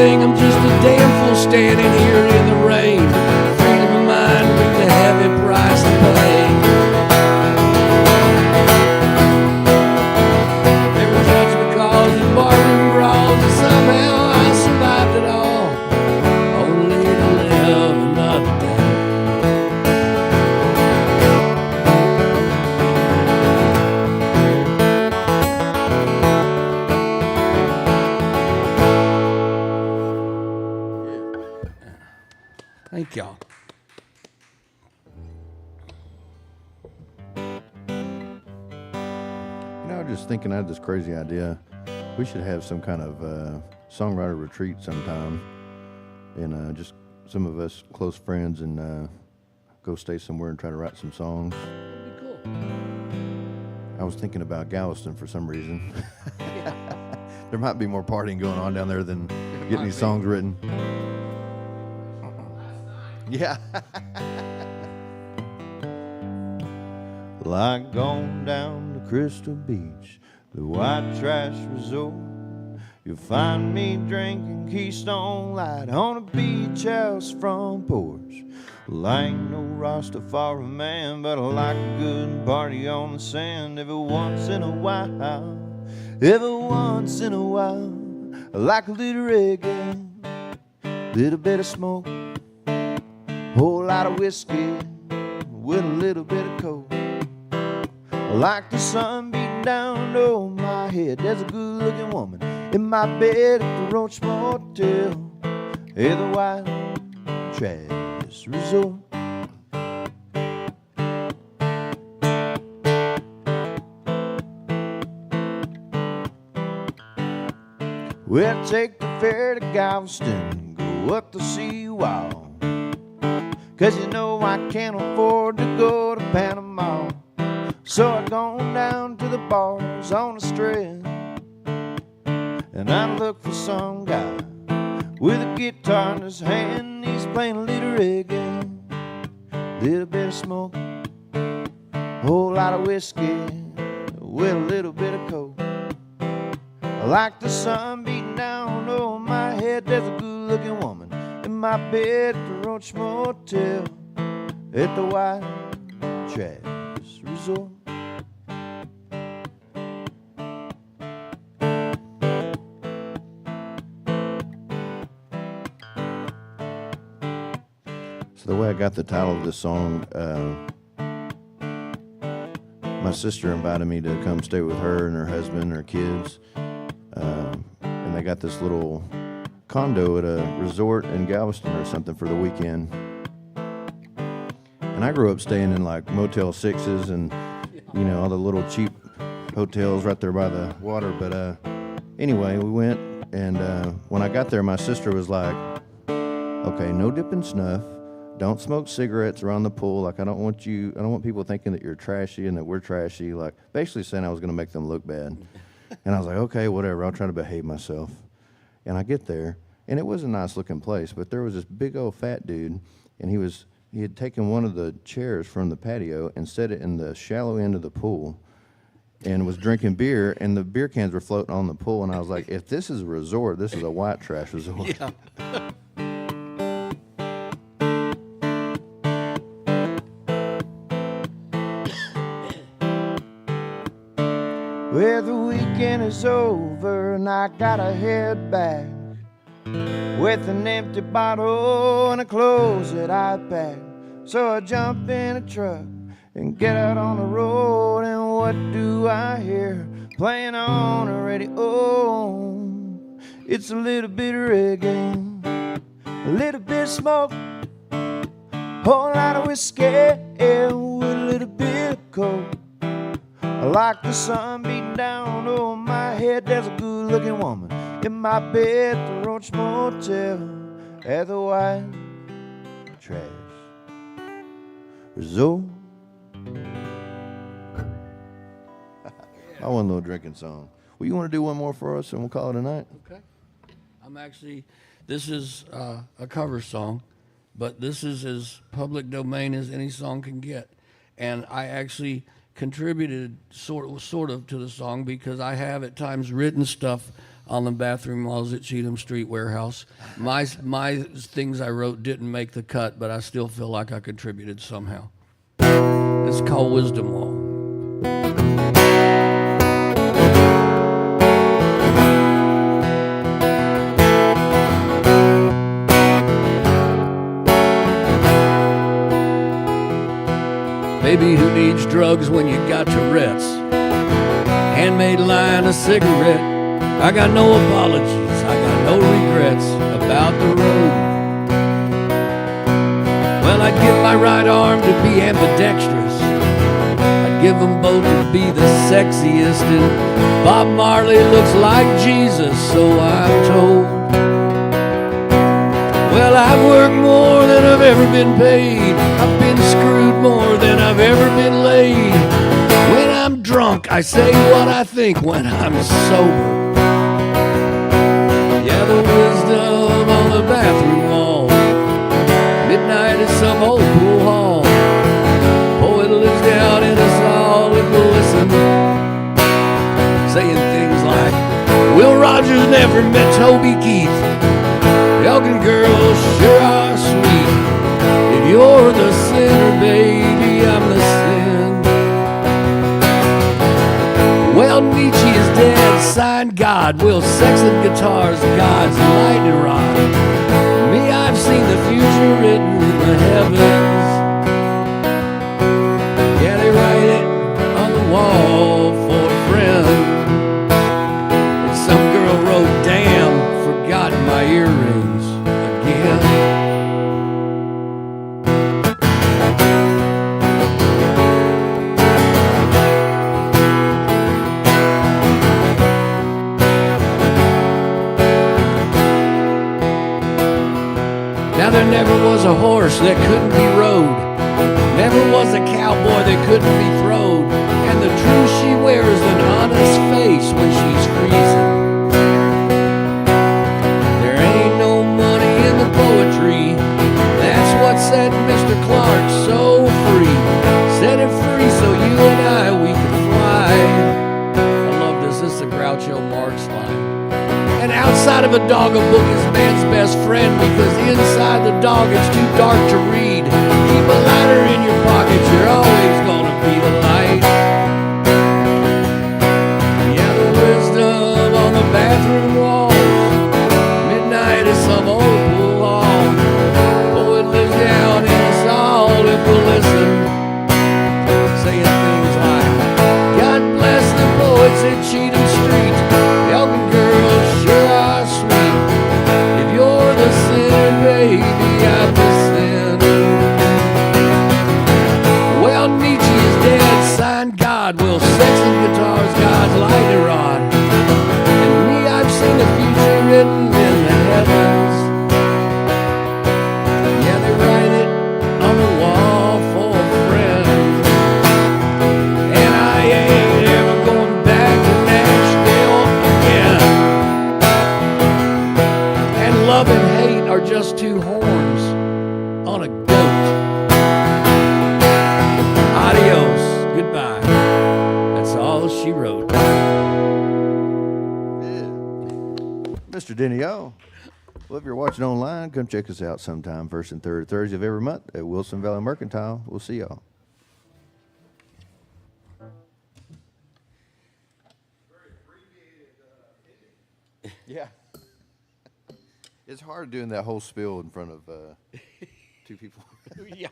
S2: everything. I'm just a damn fool standing here in the rain. Freedom of mind with the heavy price to pay. They were judged because of barroom brawls, and somehow I survived it all, only to live another day. Thank y'all.
S3: You know, I was just thinking, I had this crazy idea. We should have some kind of songwriter retreat sometime, and just some of us close friends, and go stay somewhere and try to write some songs.
S2: That'd be cool.
S3: I was thinking about Galveston for some reason. There might be more partying going on down there than getting these songs written. Yeah.
S1: Like going down to Crystal Beach, the white trash resort. You'll find me drinking Keystone Light on a beach house front porch. Well, I ain't no Rastafari man, but I like a good party on the sand every once in a while. Every once in a while, I like a little reggae, little bit of smoke, whole lot of whiskey with a little bit of coke. I like the sun beating down over my head. There's a good-looking woman in my bed at the Roach Motel, at the White Trash Resort. We'll take the ferry to Galveston, go up the seawall, 'cause you know I can't afford to go to Panama. So I gone down to the bars on the strip, and I look for some guy with a guitar in his hand. He's playing a little reggae, little bit of smoke, whole lot of whiskey with a little bit of coke. I like the sun beating down over my head. There's a good-looking woman in my bed at the Roach Motel, at the White Trash Resort.
S3: So the way I got the title of this song, my sister invited me to come stay with her and her husband and her kids. And they got this little condo at a resort in Galveston or something for the weekend. And I grew up staying in like Motel 6s and, you know, all the little cheap hotels right there by the water. But anyway, we went, and when I got there, my sister was like, okay, no dipping snuff. Don't smoke cigarettes around the pool. Like, I don't want people thinking that you're trashy and that we're trashy. Like, basically saying I was going to make them look bad. And I was like, okay, whatever. I'll try to behave myself. And I get there, and it was a nice looking place, but there was this big old fat dude, and he had taken one of the chairs from the patio and set it in the shallow end of the pool, and was drinking beer, and the beer cans were floating on the pool. And I was like, if this is a resort, this is a white trash resort.
S2: Yeah.
S1: Well, the weekend is over and I gotta head back with an empty bottle and a clothes that I packed. So I jump in a truck and get out on the road, and what do I hear playing on the radio? It's a little bit of reggae, a little bit of smoke, whole lot of whiskey with a little bit of coke. I like the sun beating down over my head. There's a good-looking woman in my bed at the Roach Motel, at the White Trash Resort.
S3: I want a little drinking song. Well, you want to do one more for us, and we'll call it a night?
S2: Okay. This is a cover song, but this is as public domain as any song can get. And I actually contributed sort of to the song because I have at times written stuff on the bathroom walls at Cheatham Street Warehouse. My things I wrote didn't make the cut, but I still feel like I contributed somehow. It's called Wisdom Wall. Baby who needs drugs when you got Tourette's. Handmade line of cigarette. I got no apologies, I got no regrets about the road. Well, I'd give my right arm to be ambidextrous. I'd give them both to be the sexiest. And Bob Marley looks like Jesus, so I'm told. Well, I've worked more than I've ever been paid. I've been screwed more than I've ever been laid. When I'm drunk, I say what I think when I'm sober. Yeah, the wisdom on the bathroom wall. Midnight at some old pool hall. Poet lives down in us all and will listen. Saying things like, Will Rogers never met Toby Keith. Elgin girls sure are sweet. If you're the sinner, baby, I'm the sin. Well, Nietzsche is dead, signed God. Will sex and guitars, God's lightning rod. Me, I've seen the future written in the heavens. Yeah, they write it on the wall for a friend. And some girl wrote, damn, forgot my earrings again. Now there never was a horse that couldn't be rode. Never was a cowboy that couldn't be throwed. And the truth, she wears an honest face when she's freezing. There ain't no money in the poetry. That's what set Mr. Clark so free. Set it free so you and I, we can fly. I love this. This is a Groucho Marx line. And outside of a dog, a book is man's best friend, because inside the dog it's too dark to read. Keep a lighter in your pocket, you're always gonna be the light. Yeah, the wisdom on the bathroom walls. Midnight is some old pool hall. Poet lives down in us all if we'll listen. Saying things like, God bless the poets at Cheatham Street. Elgin girls sure are sweet. If you're the sinner, baby, I'm the sin. Well, Nietzsche is dead, signed God. Will sex and guitars, God's lightning rod. And me, I've seen the future written in the heavens. Yeah, they write it on the wall for friends. And I ain't ever going back to Nashville again. And love and hate are just two horns on a goat. Adios, goodbye. That's all she wrote.
S3: Mr. Denny O. Well, if you're watching online, come check us out sometime, first and third Thursday of every month at Wilson Valley Mercantile. We'll see y'all. Yeah. It's hard doing that whole spiel in front of two people.
S2: Yeah.